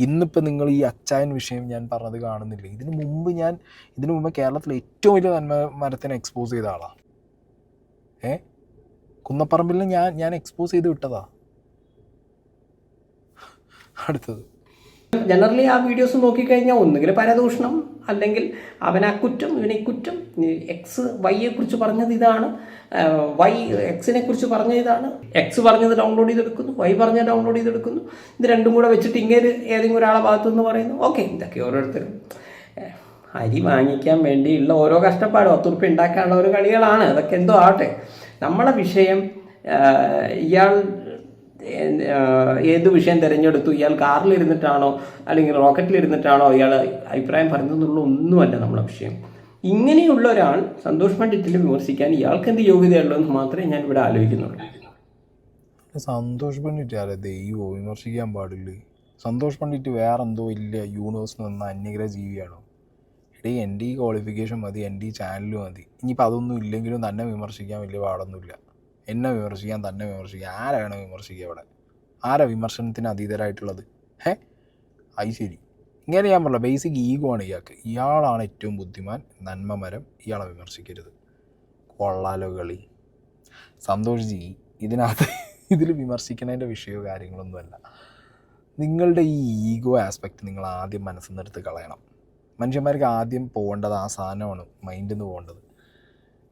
ഇന്നിപ്പോൾ നിങ്ങൾ ഈ അച്ചായൻ വിഷയം ഞാൻ പറഞ്ഞത് കാണുന്നില്ല. ഇതിനു മുമ്പ് കേരളത്തിൽ ഏറ്റവും വലിയ നന്മ മരത്തിനെ എക്സ്പോസ് ചെയ്ത ആളാണ്. കുന്നപ്പറമ്പിൽ ഞാൻ എക്സ്പോസ് ചെയ്ത് വിട്ടതാ. അടുത്തത് ജനറലി ആ വീഡിയോസ് നോക്കിക്കഴിഞ്ഞാൽ ഒന്നുകിൽ പരദൂഷണം, അല്ലെങ്കിൽ അവനാ കുറ്റം, ഇവനെ കുറ്റം. എക്സ് വൈയെ കുറിച്ച് പറഞ്ഞത് ഇതാണ്, വൈ എക്സിനെ കുറിച്ച് പറഞ്ഞത് ഇതാണ്, എക്സ് പറഞ്ഞത് ഡൗൺലോഡ് ചെയ്തെടുക്കുന്നു, വൈ പറഞ്ഞത് ഡൗൺലോഡ് ചെയ്തെടുക്കുന്നു. ഇത് രണ്ടും കൂടെ വെച്ചിട്ട് ഇങ്ങനെ ഏതെങ്കിലും ഒരാളെ ഭാഗത്തുനിന്ന് പറയുന്നു. ഓക്കെ, ഇതൊക്കെ ഓരോരുത്തരും അരി വാങ്ങിക്കാൻ വേണ്ടിയുള്ള ഓരോ കഷ്ടപ്പാടും 10 ഉറുപ്പിക ഉണ്ടാക്കാനുള്ള ഒരു കളികളാണ്. അതൊക്കെ എന്തോ ആവട്ടെ. നമ്മളെ വിഷയം ഇയാൾ ഏത് വിഷയം തിരഞ്ഞെടുത്തു, ഇയാൾ കാറിലിരുന്നിട്ടാണോ അല്ലെങ്കിൽ റോക്കറ്റിലിരുന്നിട്ടാണോ ഇയാൾ അഭിപ്രായം പറയുന്നതെന്നുള്ള ഒന്നുമല്ല നമ്മളെ വിഷയം. ഇങ്ങനെയുള്ള ഒരാൾ സന്തോഷ് പണ്ഡിറ്റിനെ വിമർശിക്കാൻ ഇയാൾക്ക് എന്ത് യോഗ്യതയുള്ളതെന്ന് മാത്രമേ ഞാൻ ഇവിടെ ആലോചിക്കുന്നുള്ളൂ. സന്തോഷ് പണ്ഡിറ്റ് ആരെ ദൈവം വിമർശിക്കാൻ പാടില്ലേ? സന്തോഷ് പണ്ഡിറ്റ് വേറെന്തോ ഇല്ല യൂണിവേഴ്സിൽ നിന്ന് അന്യഗ്രഹ ജീവിയാണോ? എൻ്റെ ഈ ക്വാളിഫിക്കേഷൻ മതി, എൻ്റെ ഈ ചാനൽ മതി. ഇനിയിപ്പോൾ അതൊന്നും ഇല്ലെങ്കിലും തന്നെ വിമർശിക്കാൻ വലിയ പാടൊന്നുമില്ല. എന്നെ വിമർശിക്കാൻ, തന്നെ വിമർശിക്കാൻ, ആരാണ് വിമർശിക്കുക ഇവിടെ? ആരാ വിമർശനത്തിന് അതീതരായിട്ടുള്ളത്? അത് ശരി, ഇങ്ങനെ ഞാൻ പറഞ്ഞ ബേസിക് ഈഗോ ആണ് ഇയാൾക്ക്. ഇയാളാണ് ഏറ്റവും ബുദ്ധിമാൻ, നന്മമരം, ഇയാളെ വിമർശിക്കരുത്. കൊള്ളാലോ കളി. സന്തോഷ് ജി, ഇതിൽ വിമർശിക്കുന്നതിൻ്റെ വിഷയമോ കാര്യങ്ങളൊന്നുമല്ല. നിങ്ങളുടെ ഈ ഈഗോ ആസ്പെക്റ്റ് നിങ്ങൾ ആദ്യം മനസ്സിൽ നിന്നെടുത്ത് കളയണം. മനുഷ്യന്മാർക്ക് ആദ്യം പോകേണ്ടത് ആ സാധനമാണ്, മൈൻഡിൽ നിന്ന് പോകേണ്ടത്.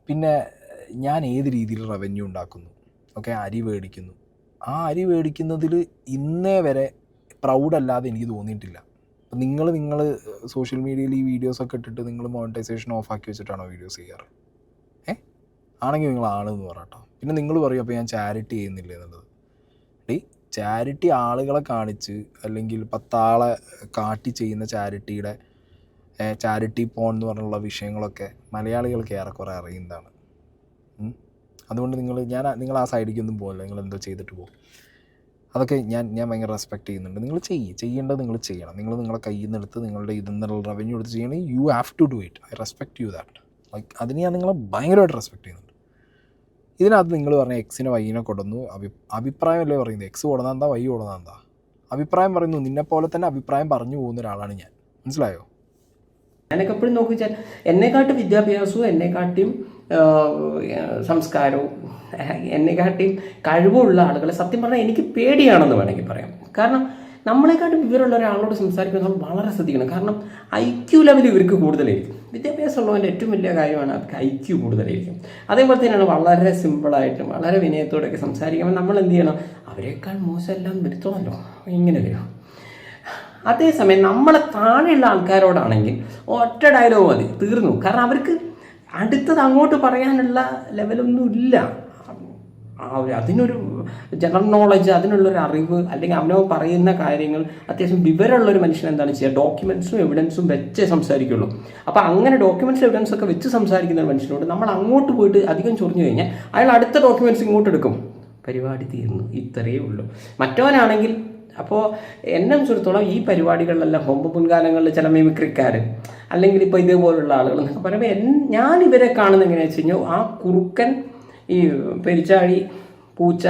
പിന്നെ ഞാൻ ഏത് രീതിയിൽ റവന്യൂ ഉണ്ടാക്കുന്നു, ഓക്കെ, അരി മേടിക്കുന്നു. ആ അരി മേടിക്കുന്നതിൽ ഇന്നേ വരെ പ്രൗഡല്ലാതെ എനിക്ക് തോന്നിയിട്ടില്ല. അപ്പം നിങ്ങൾ സോഷ്യൽ മീഡിയയിൽ ഈ വീഡിയോസൊക്കെ ഇട്ടിട്ട് നിങ്ങൾ മോണിറ്റൈസേഷൻ ഓഫാക്കി വെച്ചിട്ടാണോ വീഡിയോസ് ചെയ്യാറ്? ആണെങ്കിൽ നിങ്ങൾ ആണെന്ന് പറയട്ടോ. പിന്നെ നിങ്ങൾ പറയും അപ്പോൾ ഞാൻ ചാരിറ്റി ചെയ്യുന്നില്ല എന്നുള്ളത്. ചാരിറ്റി ആളുകളെ കാണിച്ച് അല്ലെങ്കിൽ 10 ആളെ കാട്ടി ചെയ്യുന്ന ചാരിറ്റി പോൺ എന്ന് പറഞ്ഞുള്ള വിഷയങ്ങളൊക്കെ മലയാളികൾക്ക് ഏറെക്കുറെ അറിയുന്നതാണ്. അതുകൊണ്ട് നിങ്ങൾ ആ സൈഡിലേക്കൊന്നും പോകില്ല, നിങ്ങൾ എന്തോ ചെയ്തിട്ട് പോകും. അതൊക്കെ ഞാൻ ഭയങ്കര റെസ്പെക്റ്റ് ചെയ്യുന്നുണ്ട്. നിങ്ങൾ ചെയ്യേണ്ടത് നിങ്ങൾ ചെയ്യണം. നിങ്ങളെ കയ്യിൽ നിന്ന് എടുത്ത് നിങ്ങളുടെ ഇതിൽ റവന്യൂ എടുത്ത് ചെയ്യണമെങ്കിൽ you have to do it. I respect you that. Like അതിന് ഞാൻ നിങ്ങളെ ഭയങ്കരമായിട്ട് റെസ്പെക്റ്റ് ചെയ്യുന്നുണ്ട്. ഇതിനകത്ത് നിങ്ങൾ പറഞ്ഞ എക്സിനെ വൈനെ കൊടുന്നു അഭിപ്രായമല്ലേ പറയുന്നത്. എക്സ് കൊടുന്നാൽ എന്താ, വൈ കൊടുന്നാൽ എന്താ? അഭിപ്രായം പറയുന്നു. നിന്നെപ്പോലെ തന്നെ അഭിപ്രായം പറഞ്ഞു പോകുന്ന ഒരാളാണ് ഞാൻ. മനസ്സിലായോ? ഞാനൊക്കെ എപ്പോഴും നോക്കിച്ചാൽ എന്നെക്കാട്ടും വിദ്യാഭ്യാസവും എന്നെക്കാട്ടിയും സംസ്കാരവും എന്നെക്കാട്ടിയും കഴിവുള്ള ആളുകളെ സത്യം പറഞ്ഞാൽ എനിക്ക് പേടിയാണെന്ന് വേണമെങ്കിൽ പറയാം. കാരണം നമ്മളെക്കാട്ടും വിവരമുള്ള ഒരാളോട് സംസാരിക്കുമ്പോൾ നമ്മൾ വളരെ ശ്രദ്ധിക്കണം. കാരണം IQ ലെവൽ ഇവർക്ക് കൂടുതലായിരിക്കും. വിദ്യാഭ്യാസം ഉള്ളവൻ്റെ ഏറ്റവും വലിയ കാര്യമാണ് അവർക്ക് IQ കൂടുതലായിരിക്കും. അതേപോലെ തന്നെയാണ് വളരെ സിമ്പിളായിട്ടും വളരെ വിനയത്തോടെയൊക്കെ സംസാരിക്കുമ്പോൾ നമ്മൾ എന്ത് ചെയ്യണം, അവരെക്കാൾ മോശമെല്ലാം വരുത്തണമല്ലോ, ഇങ്ങനെ വരും. അതേസമയം നമ്മളെ താഴെയുള്ള ആൾക്കാരോടാണെങ്കിൽ ഒറ്റ ഡയലോഗ് മതി, തീർന്നു. കാരണം അവർക്ക് അടുത്തത് അങ്ങോട്ട് പറയാനുള്ള ലെവലൊന്നും ഇല്ല. അതിനൊരു ജനറൽ നോളജ്, അതിനുള്ളൊരു അറിവ്, അല്ലെങ്കിൽ അവനോ പറയുന്ന കാര്യങ്ങൾ അത്യാവശ്യം വിവരമുള്ളൊരു മനുഷ്യൻ എന്താണ് ചെയ്യുക, ഡോക്യുമെൻറ്റ്സും എവിഡൻസും വെച്ചേ സംസാരിക്കുള്ളൂ. അപ്പോൾ അങ്ങനെ ഡോക്യുമെൻറ്റ്സ് എവിഡൻസ് ഒക്കെ വെച്ച് സംസാരിക്കുന്ന ഒരു മനുഷ്യനോട് നമ്മൾ അങ്ങോട്ട് പോയിട്ട് അധികം ചൊറിഞ്ഞു കഴിഞ്ഞാൽ അയാൾ അടുത്ത ഡോക്യുമെൻറ്റ്സ് ഇങ്ങോട്ട് എടുക്കും, പരിപാടി തീർന്നു, ഇത്രയേ ഉള്ളൂ. മറ്റവനാണെങ്കിൽ, അപ്പോൾ എന്നെ സംബന്ധിച്ചിടത്തോളം ഈ പരിപാടികളിലെല്ലാം മുമ്പ് മുൻകാലങ്ങളിൽ ചില മിമിക്രിക്കാർ അല്ലെങ്കിൽ ഇപ്പോൾ ഇതേപോലുള്ള ആളുകൾ എന്നൊക്കെ പറയുമ്പോൾ ഞാൻ ഇവരെ കാണുന്നത് എങ്ങനെയാണെന്ന് വെച്ച് കഴിഞ്ഞാൽ, ആ കുറുക്കൻ, ഈ പെരിച്ചാഴി, പൂച്ച,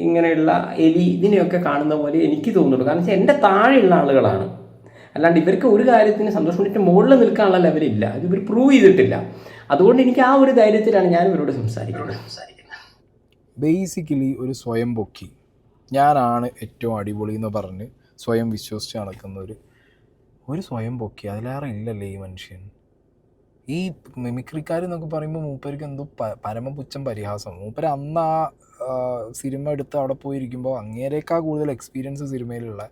ഇങ്ങനെയുള്ള എലി, ഇതിനെയൊക്കെ കാണുന്ന പോലെ എനിക്ക് തോന്നുള്ളൂ. കാരണം വെച്ചാൽ എൻ്റെ താഴെയുള്ള ആളുകളാണ്. അല്ലാണ്ട് ഇവർക്ക് ഒരു കാര്യത്തിന് സന്തോഷം കൊണ്ടിട്ട് മുകളിൽ നിൽക്കാനുള്ള ലെവലില്ല, ഇത് ഇവർ പ്രൂവ് ചെയ്തിട്ടില്ല. അതുകൊണ്ട് എനിക്ക് ആ ഒരു ധൈര്യത്തിലാണ് ഞാൻ ഇവരോട് സംസാരിക്കുന്നത്. ബേസിക്കലി ഒരു സ്വയം പൊക്കി, ഞാനാണ് ഏറ്റവും അടിപൊളി എന്ന് പറഞ്ഞ് സ്വയം വിശ്വസിച്ച് നടക്കുന്ന ഒരു സ്വയം പൊക്കി, അതിലേറെ ഇല്ലല്ലേ ഈ മനുഷ്യൻ. ഈ മിമിക്രിക്കാർ എന്നൊക്കെ പറയുമ്പോൾ മൂപ്പർക്ക് എന്തോ പരമപുച്ഛം പരിഹാസം. മൂപ്പര് അന്ന് ആ സിനിമ എടുത്ത് അവിടെ പോയിരിക്കുമ്പോൾ അങ്ങേരേക്കാൾ കൂടുതൽ എക്സ്പീരിയൻസ് സിനിമയിലുള്ള,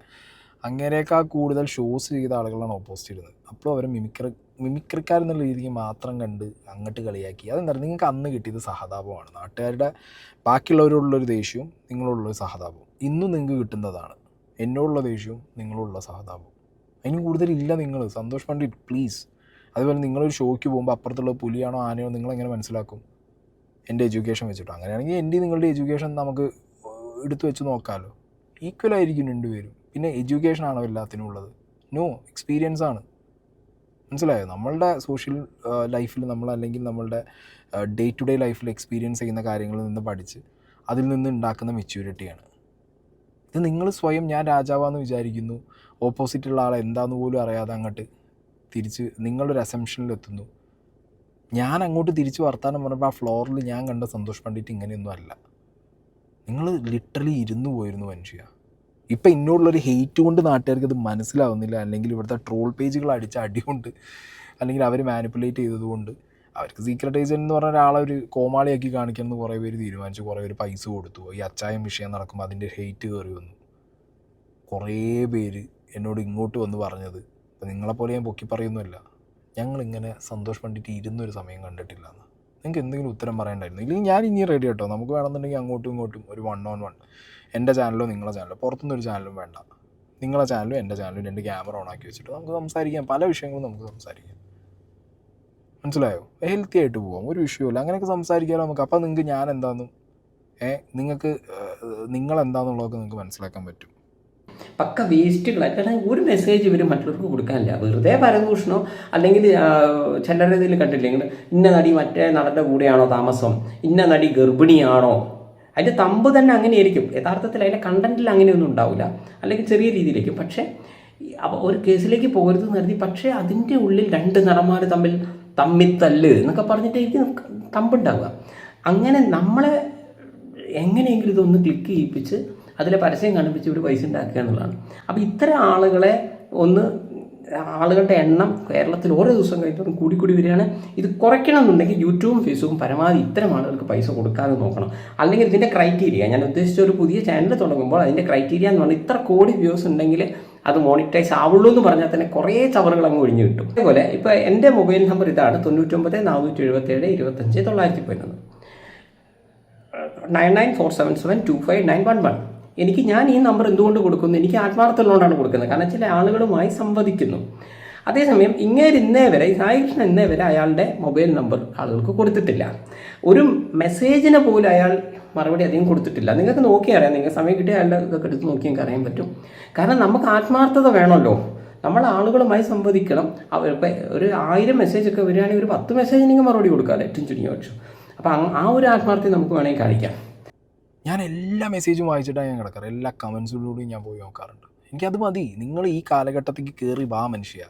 അങ്ങേരേക്കാൾ കൂടുതൽ ഷോസ് ചെയ്ത ആളുകളാണ് ഓപ്പോസിറ്റ് ഇരുന്നത്. അപ്പോൾ അവർ മിമിക്രിക്കാരെന്നുള്ള രീതിക്ക് മാത്രം കണ്ട് അങ്ങോട്ട് കളിയാക്കി. അതെന്താ, നിങ്ങൾക്ക് അന്ന് കിട്ടിയത് സഹതാപമാണ്. നാട്ടുകാരുടെ ബാക്കിയുള്ളവരോടുള്ളൊരു ദേഷ്യവും നിങ്ങളോടുള്ളൊരു സഹതാപവും ഇന്നും നിങ്ങൾക്ക് കിട്ടുന്നതാണ്. എന്നോടുള്ള ദേഷ്യവും നിങ്ങളോടുള്ള സഹതാപവും അതിന് കൂടുതലില്ല. നിങ്ങൾ സന്തോഷ് പണ്ഡിറ്റ് പ്ലീസ്. അതുപോലെ നിങ്ങളൊരു ഷോയ്ക്ക് പോകുമ്പോൾ അപ്പുറത്തുള്ള പുലിയാണോ ആനയോ നിങ്ങളെങ്ങനെ മനസ്സിലാക്കും? എൻ്റെ എഡ്യൂക്കേഷൻ വെച്ചിട്ടോ. അങ്ങനെയാണെങ്കിൽ എൻ്റെ നിങ്ങളുടെ എഡ്യൂക്കേഷൻ നമുക്ക് എടുത്തു വെച്ച് നോക്കാമല്ലോ. ഈക്വലായിരിക്കും രണ്ടുപേരും. പിന്നെ എഡ്യൂക്കേഷൻ ആണോ എല്ലാത്തിനും ഉള്ളത്? നോ, എക്സ്പീരിയൻസ് ആണ്. മനസ്സിലായോ? നമ്മളുടെ സോഷ്യൽ ലൈഫിൽ അല്ലെങ്കിൽ നമ്മളുടെ ഡേ ടു ഡേ ലൈഫിൽ എക്സ്പീരിയൻസ് ചെയ്യുന്ന കാര്യങ്ങളിൽ നിന്ന് പഠിച്ച് അതിൽ നിന്ന് ഉണ്ടാക്കുന്ന മെച്യൂരിറ്റിയാണ് ഇത്. നിങ്ങൾ സ്വയം ഞാൻ രാജാവാന്ന് വിചാരിക്കുന്നു, ഓപ്പോസിറ്റുള്ള ആളെ എന്താണെന്ന് പോലും അറിയാതെ അങ്ങോട്ട് തിരിച്ച് നിങ്ങളൊരു അസംഷനിലെത്തുന്നു. ഞാൻ അങ്ങോട്ട് തിരിച്ച് വർത്താനം പറഞ്ഞപ്പോൾ ആ ഫ്ലോറിൽ ഞാൻ കണ്ട സന്തോഷ് പണ്ഡിറ്റ് ഇങ്ങനെയൊന്നും അല്ല. നിങ്ങൾ ലിറ്ററലി ഇരുന്നു പോയിരുന്നു മനുഷ്യ. ഇപ്പം ഇന്നോടുള്ളൊരു ഹെയ്റ്റ് കൊണ്ട് നാട്ടുകാർക്ക് അത് മനസ്സിലാവുന്നില്ല, അല്ലെങ്കിൽ ഇവിടുത്തെ ട്രോൾ പേജുകൾ അടിച്ച അടികൊണ്ട്, അല്ലെങ്കിൽ അവർ മാനിപ്പുലേറ്റ് ചെയ്തതുകൊണ്ട്. അവർക്ക് സീക്രട്ട് ഏജൻറ്റ് എന്ന് പറഞ്ഞ ഒരാളെ ഒരു കോമാളിയാക്കി കാണിക്കണമെന്ന് കുറേ പേര് തീരുമാനിച്ചു. കുറേ പേര് പൈസ കൊടുത്തു. ഈ അച്ചായം വിഷയം നടക്കുമ്പോൾ അതിൻ്റെ ഹെയ്റ്റ് കയറി വന്നു. കുറേ പേര് എന്നോട് ഇങ്ങോട്ട് വന്ന് പറഞ്ഞത്, അപ്പം നിങ്ങളെപ്പോലെ ഞാൻ പൊക്കി പറയുന്നില്ല, ഞങ്ങളിങ്ങനെ സന്തോഷ് പണ്ഡിറ്റ് ഇരുന്നൊരു സമയം കണ്ടിട്ടില്ല എന്ന്. നിങ്ങൾക്ക് എന്തെങ്കിലും ഉത്തരം പറയണ്ടായിരുന്നു. ഇല്ലെങ്കിൽ ഞാൻ ഇനി റെഡി കേട്ടോ. നമുക്ക് വേണമെന്നുണ്ടെങ്കിൽ അങ്ങോട്ടും ഇങ്ങോട്ടും ഒരു 1-on-1, എൻ്റെ ചാനലോ നിങ്ങളെ ചാനലോ, പുറത്തുനിന്നൊരു ചാനലും വേണ്ട, നിങ്ങളെ ചാനലും എൻ്റെ ചാനലും 2 ക്യാമറ ഓണാക്കി വെച്ചിട്ട് നമുക്ക് സംസാരിക്കാം. പല വിഷയങ്ങളും നമുക്ക് സംസാരിക്കാം. മനസ്സിലായോ? ഹെൽത്തി ആയിട്ട് പോകാം, ഒരു വിഷയമില്ല. അങ്ങനെയൊക്കെ സംസാരിക്കാമല്ലോ നമുക്ക്. അപ്പോൾ നിങ്ങൾക്ക് ഞാൻ എന്താണെന്നും നിങ്ങൾക്ക് നിങ്ങളെന്താണെന്നുള്ളതൊക്കെ നിങ്ങൾക്ക് മനസ്സിലാക്കാൻ പറ്റും. പക്ക വേസ്റ്റുകളായിട്ട് ഒരു മെസ്സേജ് ഇവർ മറ്റുള്ളവർക്ക് കൊടുക്കാനില്ല. വെറുതെ പരദൂഷണോ അല്ലെങ്കിൽ ചിലരുടെ ഇതിൽ കണ്ടില്ലെങ്കിൽ ഇന്ന നടി മറ്റേ നടൻ്റെ കൂടെയാണോ താമസം, ഇന്ന നടി ഗർഭിണിയാണോ, അതിൻ്റെ തമ്പ് തന്നെ അങ്ങനെയായിരിക്കും. യഥാർത്ഥത്തിൽ അതിൻ്റെ കണ്ടൻറ്റിൽ അങ്ങനെയൊന്നും ഉണ്ടാവില്ല, അല്ലെങ്കിൽ ചെറിയ രീതിയിലേക്കും. പക്ഷേ അപ്പോൾ ഒരു കേസിലേക്ക് പോകരുത് നിർത്തി, പക്ഷേ അതിൻ്റെ ഉള്ളിൽ 2 നടന്മാർ തമ്മിത്തല്ല് എന്നൊക്കെ പറഞ്ഞിട്ടായിരിക്കും തമ്പുണ്ടാവുക. അങ്ങനെ നമ്മളെ എങ്ങനെയെങ്കിലും ഇതൊന്ന് ക്ലിക്ക് ചെയ്യിപ്പിച്ച് അതിലെ പരസ്യം കാണിപ്പിച്ച് ഇവർ പൈസ ഉണ്ടാക്കുക എന്നുള്ളതാണ്. അപ്പോൾ ഇത്തരം ആളുകളുടെ എണ്ണം കേരളത്തിൽ ഓരോ ദിവസം കഴിഞ്ഞിട്ടും കൂടി വരികയാണ്. ഇത് കുറയ്ക്കണം എന്നുണ്ടെങ്കിൽ യൂട്യൂബും ഫേസ്ബുക്കും പരമാവധി ഇത്തരം ആളുകൾക്ക് പൈസ കൊടുക്കാതെ നോക്കണം. അല്ലെങ്കിൽ ഇതിൻ്റെ ക്രൈറ്റീരിയ, ഞാൻ ഉദ്ദേശിച്ച ഒരു പുതിയ ചാനൽ തുടങ്ങുമ്പോൾ അതിൻ്റെ ക്രൈറ്റീരിയ എന്ന് പറഞ്ഞാൽ ഇത്ര കോടി വ്യൂസ് ഉണ്ടെങ്കിൽ അത് മോണിറ്റൈസ് ആവുള്ളൂ എന്ന് പറഞ്ഞാൽ തന്നെ കുറേ ചവറുകൾ അങ്ങ് ഒഴിഞ്ഞു കിട്ടും. അതേപോലെ ഇപ്പോൾ എൻ്റെ മൊബൈൽ നമ്പർ ഇതാണ് 99 477 25 911 9947725911. ഞാൻ ഈ നമ്പർ എന്തുകൊണ്ട് കൊടുക്കുന്നു? എനിക്ക് ആത്മാർത്ഥമുള്ളതുകൊണ്ടാണ് കൊടുക്കുന്നത്. കാരണം ചില ആളുകളുമായി സംവദിക്കുന്നു. അതേസമയം സായികൃഷ്ണൻ ഇന്നേ വരെ അയാളുടെ മൊബൈൽ നമ്പർ ആളുകൾക്ക് കൊടുത്തിട്ടില്ല. ഒരു മെസ്സേജിന് പോലും അയാൾ മറുപടി അധികം കൊടുത്തിട്ടില്ല. നിങ്ങൾക്ക് നോക്കിയാൽ അറിയാം, നിങ്ങൾ സമയം കിട്ടിയ അയാളുടെ ഇതൊക്കെ എടുത്ത് നോക്കിയാൽ അറിയാൻ പറ്റും. കാരണം നമുക്ക് ആത്മാർത്ഥത വേണമല്ലോ. നമ്മൾ ആളുകളുമായി സംവദിക്കണം. ഇപ്പം ഒരു 1000 മെസ്സേജൊക്കെ വരികയാണെങ്കിൽ ഒരു 10 മെസ്സേജ് നിങ്ങൾ മറുപടി കൊടുക്കാമല്ലോ, ഏറ്റവും ചുരുങ്ങിയ പക്ഷം. അപ്പം ആ ഒരു ആത്മാർത്ഥത നമുക്ക് വേണമെങ്കിൽ കാണിക്കാം. ഞാൻ എല്ലാ മെസ്സേജും വായിച്ചിട്ടാണ് ഞാൻ കിടക്കാറ്. എല്ലാ കമൻസിലൂടെയും ഞാൻ പോയി നോക്കാറുണ്ട്. എനിക്കത് മതി. നിങ്ങൾ ഈ കാലഘട്ടത്തേക്ക് കയറി വാ മനുഷ്യ.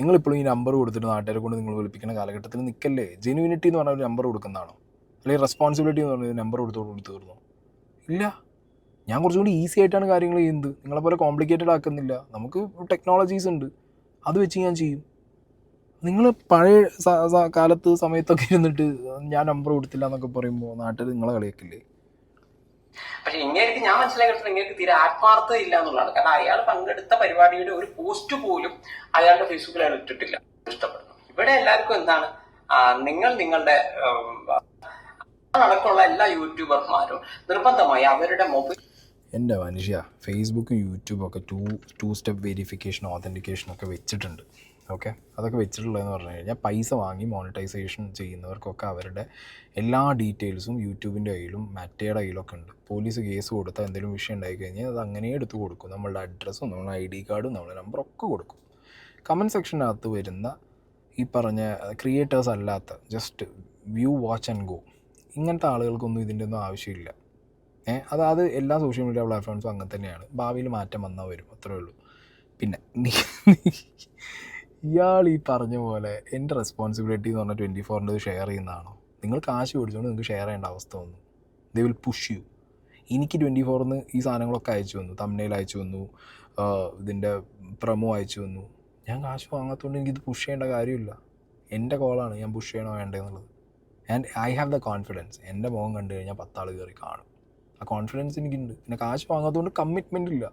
നിങ്ങളിപ്പോഴും ഈ നമ്പർ കൊടുത്തിട്ട് നാട്ടുകാരെ കൊണ്ട് നിങ്ങൾ വിളിപ്പിക്കുന്ന കാലഘട്ടത്തിൽ നിൽക്കല്ലേ. ജെനുവിനിറ്റി എന്ന് പറഞ്ഞാൽ ഒരു നമ്പർ കൊടുക്കുന്നതാണോ? അല്ലെങ്കിൽ റെസ്പോൺസിബിലിറ്റി എന്ന് പറഞ്ഞാൽ നമ്പർ കൊടുത്ത് തീർന്നോ? ഇല്ല. ഞാൻ കുറച്ചും കൂടി ഈസി ആയിട്ടാണ് കാര്യങ്ങൾ ചെയ്യുന്നത്. നിങ്ങളെപ്പോലെ കോംപ്ലിക്കേറ്റഡ് ആക്കുന്നില്ല. നമുക്ക് ടെക്നോളജീസ് ഉണ്ട്, അത് വെച്ച് ഞാൻ ചെയ്യും. നിങ്ങൾ പഴയ കാലത്ത് സമയത്തൊക്കെ ഇരുന്നിട്ട് ഞാൻ നമ്പർ കൊടുത്തില്ല എന്നൊക്കെ പറയുമ്പോൾ നാട്ടിൽ നിങ്ങളെ കളിയാക്കില്ലേ? പക്ഷെ ഇങ്ങേക്ക് ഞാൻ മനസ്സിലാക്കിയിട്ട് ഇങ്ങേക്ക് തീരെ ആത്മാർത്ഥത ഇല്ല എന്നുള്ളതാണ്. കാരണം അയാൾ പങ്കെടുത്ത പരിപാടിയുടെ ഒരു പോസ്റ്റ് പോലും അയാളുടെ ഫേസ്ബുക്കിൽ അയാൾ ഇട്ടിട്ടില്ല. ഇഷ്ടപ്പെടുന്നു. ഇവിടെ എല്ലാവർക്കും എന്താണ്, നിങ്ങളുടെ അടക്കമുള്ള എല്ലാ യൂട്യൂബർമാരും നിർബന്ധമായി അവരുടെ മൊബൈൽ, എൻ്റെ മനുഷ്യ, ഫേസ്ബുക്കും യൂട്യൂബൊക്കെ ടു സ്റ്റെപ്പ് വെരിഫിക്കേഷൻ ഓതൻറ്റിക്കേഷനൊക്കെ വെച്ചിട്ടുണ്ട്. ഓക്കെ, അതൊക്കെ വെച്ചിട്ടുള്ളതെന്ന് പറഞ്ഞു കഴിഞ്ഞാൽ പൈസ വാങ്ങി മോണിറ്റൈസേഷൻ ചെയ്യുന്നവർക്കൊക്കെ അവരുടെ എല്ലാ ഡീറ്റെയിൽസും യൂട്യൂബിൻ്റെ കയ്യിലും മറ്റേയുടെ കയ്യിലൊക്കെ ഉണ്ട്. പോലീസ് കേസ് കൊടുത്താൽ എന്തെങ്കിലും വിഷയം ഉണ്ടായി കഴിഞ്ഞാൽ അത് അങ്ങനെ എടുത്ത് കൊടുക്കും. നമ്മളുടെ അഡ്രസ്സും നമ്മുടെ ID കാർഡും നമ്മുടെ നമ്പറൊക്കെ കൊടുക്കും. കമൻറ്റ് സെക്ഷനകത്ത് വരുന്ന ഈ പറഞ്ഞ ക്രിയേറ്റേഴ്സ് അല്ലാത്ത just view watch and go ഇങ്ങനത്തെ ആളുകൾക്കൊന്നും ഇതിൻ്റെ ഒന്നും ആവശ്യമില്ല. അത് എല്ലാ സോഷ്യൽ മീഡിയ പ്ലാറ്റ്ഫോംസും അങ്ങനെ തന്നെയാണ്. ഭാവിയിൽ മാറ്റം വന്നാൽ വരും, അത്രേ ഉള്ളൂ. പിന്നെ ഇയാൾ ഈ പറഞ്ഞ പോലെ എൻ്റെ റെസ്പോൺസിബിലിറ്റി എന്ന് പറഞ്ഞാൽ 24-ൻ്റെ ഷെയർ ചെയ്യുന്നതാണോ? നിങ്ങൾ കാശ് മേടിച്ചുകൊണ്ട് നിങ്ങൾക്ക് ഷെയർ ചെയ്യേണ്ട അവസ്ഥ വന്നു. They will push you. എനിക്ക് 24-ന്ന് ഈ സാധനങ്ങളൊക്കെ അയച്ചു വന്നു, തംബ്നെയിൽ അയച്ചു വന്നു, ഇതിൻ്റെ പ്രൊമോ അയച്ചു വന്നു. ഞാൻ കാശ് വാങ്ങാത്തതുകൊണ്ട് എനിക്കിത് പുഷ് ചെയ്യേണ്ട കാര്യമില്ല. എൻ്റെ കോളാണ്, ഞാൻ പുഷ് ചെയ്യണോ വേണ്ടതെന്നുള്ളത്. And I have the confidence. എൻ്റെ മുഖം കണ്ടു കഴിഞ്ഞാൽ 10 ആൾ കയറി കാണും. ആ കോൺഫിഡൻസ് എനിക്കുണ്ട്. പിന്നെ കാശ് വാങ്ങാത്തതുകൊണ്ട് കമ്മിറ്റ്മെൻ്റ് ഇല്ല.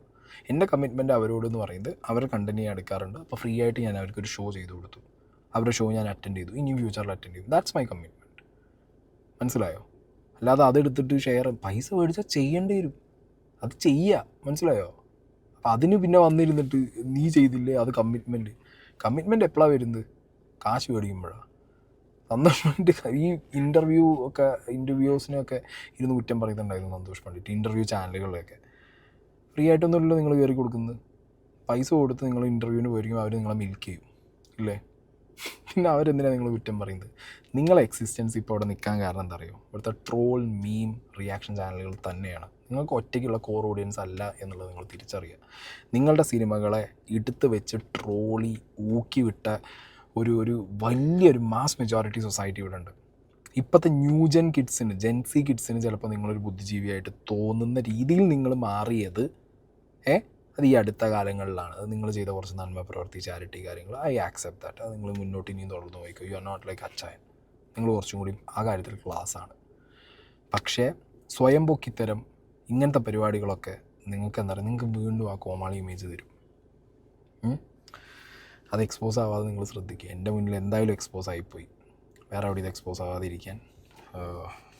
എൻ്റെ കമ്മിറ്റ്മെൻറ്റ് അവരോടെന്ന് പറയുന്നത് അവരുടെ കണ്ടന്റ് ഞാൻ എടുക്കാറുണ്ട്. അപ്പോൾ ഫ്രീ ആയിട്ട് ഞാൻ അവർക്കൊരു ഷോ ചെയ്ത് കൊടുത്തു. അവരുടെ ഷോ ഞാൻ അറ്റൻഡ് ചെയ്തു, ഇനി ഫ്യൂച്ചറിൽ അറ്റൻഡ് ചെയ്തു. That's my commitment. മനസ്സിലായോ? അല്ലാതെ അതെടുത്തിട്ട് ഷെയർ പൈസ മേടിച്ചാൽ ചെയ്യേണ്ടി വരും, അത് ചെയ്യുക. മനസ്സിലായോ? അപ്പോൾ അതിന് പിന്നെ വന്നിരുന്നിട്ട് നീ ചെയ്തില്ലേ, അത് കമ്മിറ്റ്മെൻറ്റ് എപ്പോഴാണ് വരുന്നത്? കാശ് മേടിക്കുമ്പോഴാണ്. സന്തോഷ് പണ്ഡിറ്റ് ഈ ഇൻ്റർവ്യൂസിനൊക്കെ ഇരുന്ന് കുറ്റം പറയുന്നുണ്ടായിരുന്നു സന്തോഷ് പണ്ഡിറ്റ്. ഇൻ്റർവ്യൂ ചാനലുകളിലൊക്കെ ഫ്രീ ആയിട്ടൊന്നുമില്ലല്ലോ നിങ്ങൾ കയറി കൊടുക്കുന്നത്. പൈസ കൊടുത്ത് നിങ്ങൾ ഇൻ്റർവ്യൂവിന് പോയിരിക്കും, അവർ നിങ്ങളെ മിൽക്ക് ചെയ്യും ഇല്ലേ? പിന്നെ അവരെന്തിനാണ് നിങ്ങൾ കുറ്റം പറയുന്നത്? നിങ്ങളെ എക്സിസ്റ്റൻസ് ഇപ്പോൾ അവിടെ നിൽക്കാൻ കാരണം എന്താ അറിയോ? ഇവിടുത്തെ ട്രോൾ മീം റിയാക്ഷൻ ചാനലുകൾ തന്നെയാണ്. നിങ്ങൾക്ക് ഒറ്റയ്ക്കുള്ള കോർ ഓഡിയൻസ് അല്ല എന്നുള്ളത് നിങ്ങൾ തിരിച്ചറിയുക. നിങ്ങളുടെ സിനിമകളെ എടുത്ത് വെച്ച് ട്രോളി ഊക്കി വിട്ട ഒരു വലിയൊരു മാസ് മെജോറിറ്റി സൊസൈറ്റി ഇവിടെ ഉണ്ട്. ഇപ്പോഴത്തെ ന്യൂജൻ കിഡ്സിന്, ജെൻസി കിഡ്സിന് ചിലപ്പോൾ നിങ്ങളൊരു ബുദ്ധിജീവിയായിട്ട് തോന്നുന്ന രീതിയിൽ നിങ്ങൾ മാറിയത് അത് ഈ അടുത്ത കാലങ്ങളിലാണ്. അത് നിങ്ങൾ ചെയ്ത കുറച്ച് നന്മ പ്രവർത്തി, ചാരിറ്റി കാര്യങ്ങൾ, ഐ ആക്സെപ്റ്റ് ദാറ്റ്. അത് നിങ്ങൾ മുന്നോട്ട് ഇനിയും തുടർന്ന് പോയിക്കോ. യു ആർ നോട്ട് ലൈക്ക് അച്ചായൻ. നിങ്ങൾ കുറച്ചും കൂടി ആ കാര്യത്തിൽ ക്ലാസ്സാണ്. പക്ഷേ സ്വയം പൊക്കിത്തരം ഇങ്ങനത്തെ പരിപാടികളൊക്കെ നിങ്ങൾക്ക് എന്താ പറയുക, നിങ്ങൾക്ക് വീണ്ടും ആ കോമാളി ഇമേജ് തരും. അത് എക്സ്പോസ് ആവാതെ നിങ്ങൾ ശ്രദ്ധിക്കുക. എൻ്റെ മുന്നിൽ എന്തായാലും എക്സ്പോസ് ആയിപ്പോയി. വേറെ എവിടെ ഇത് എക്സ്പോസ് ആവാതിരിക്കാൻ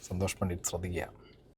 സന്തോഷ് പണ്ഡിറ്റ് ശ്രദ്ധിക്കുക.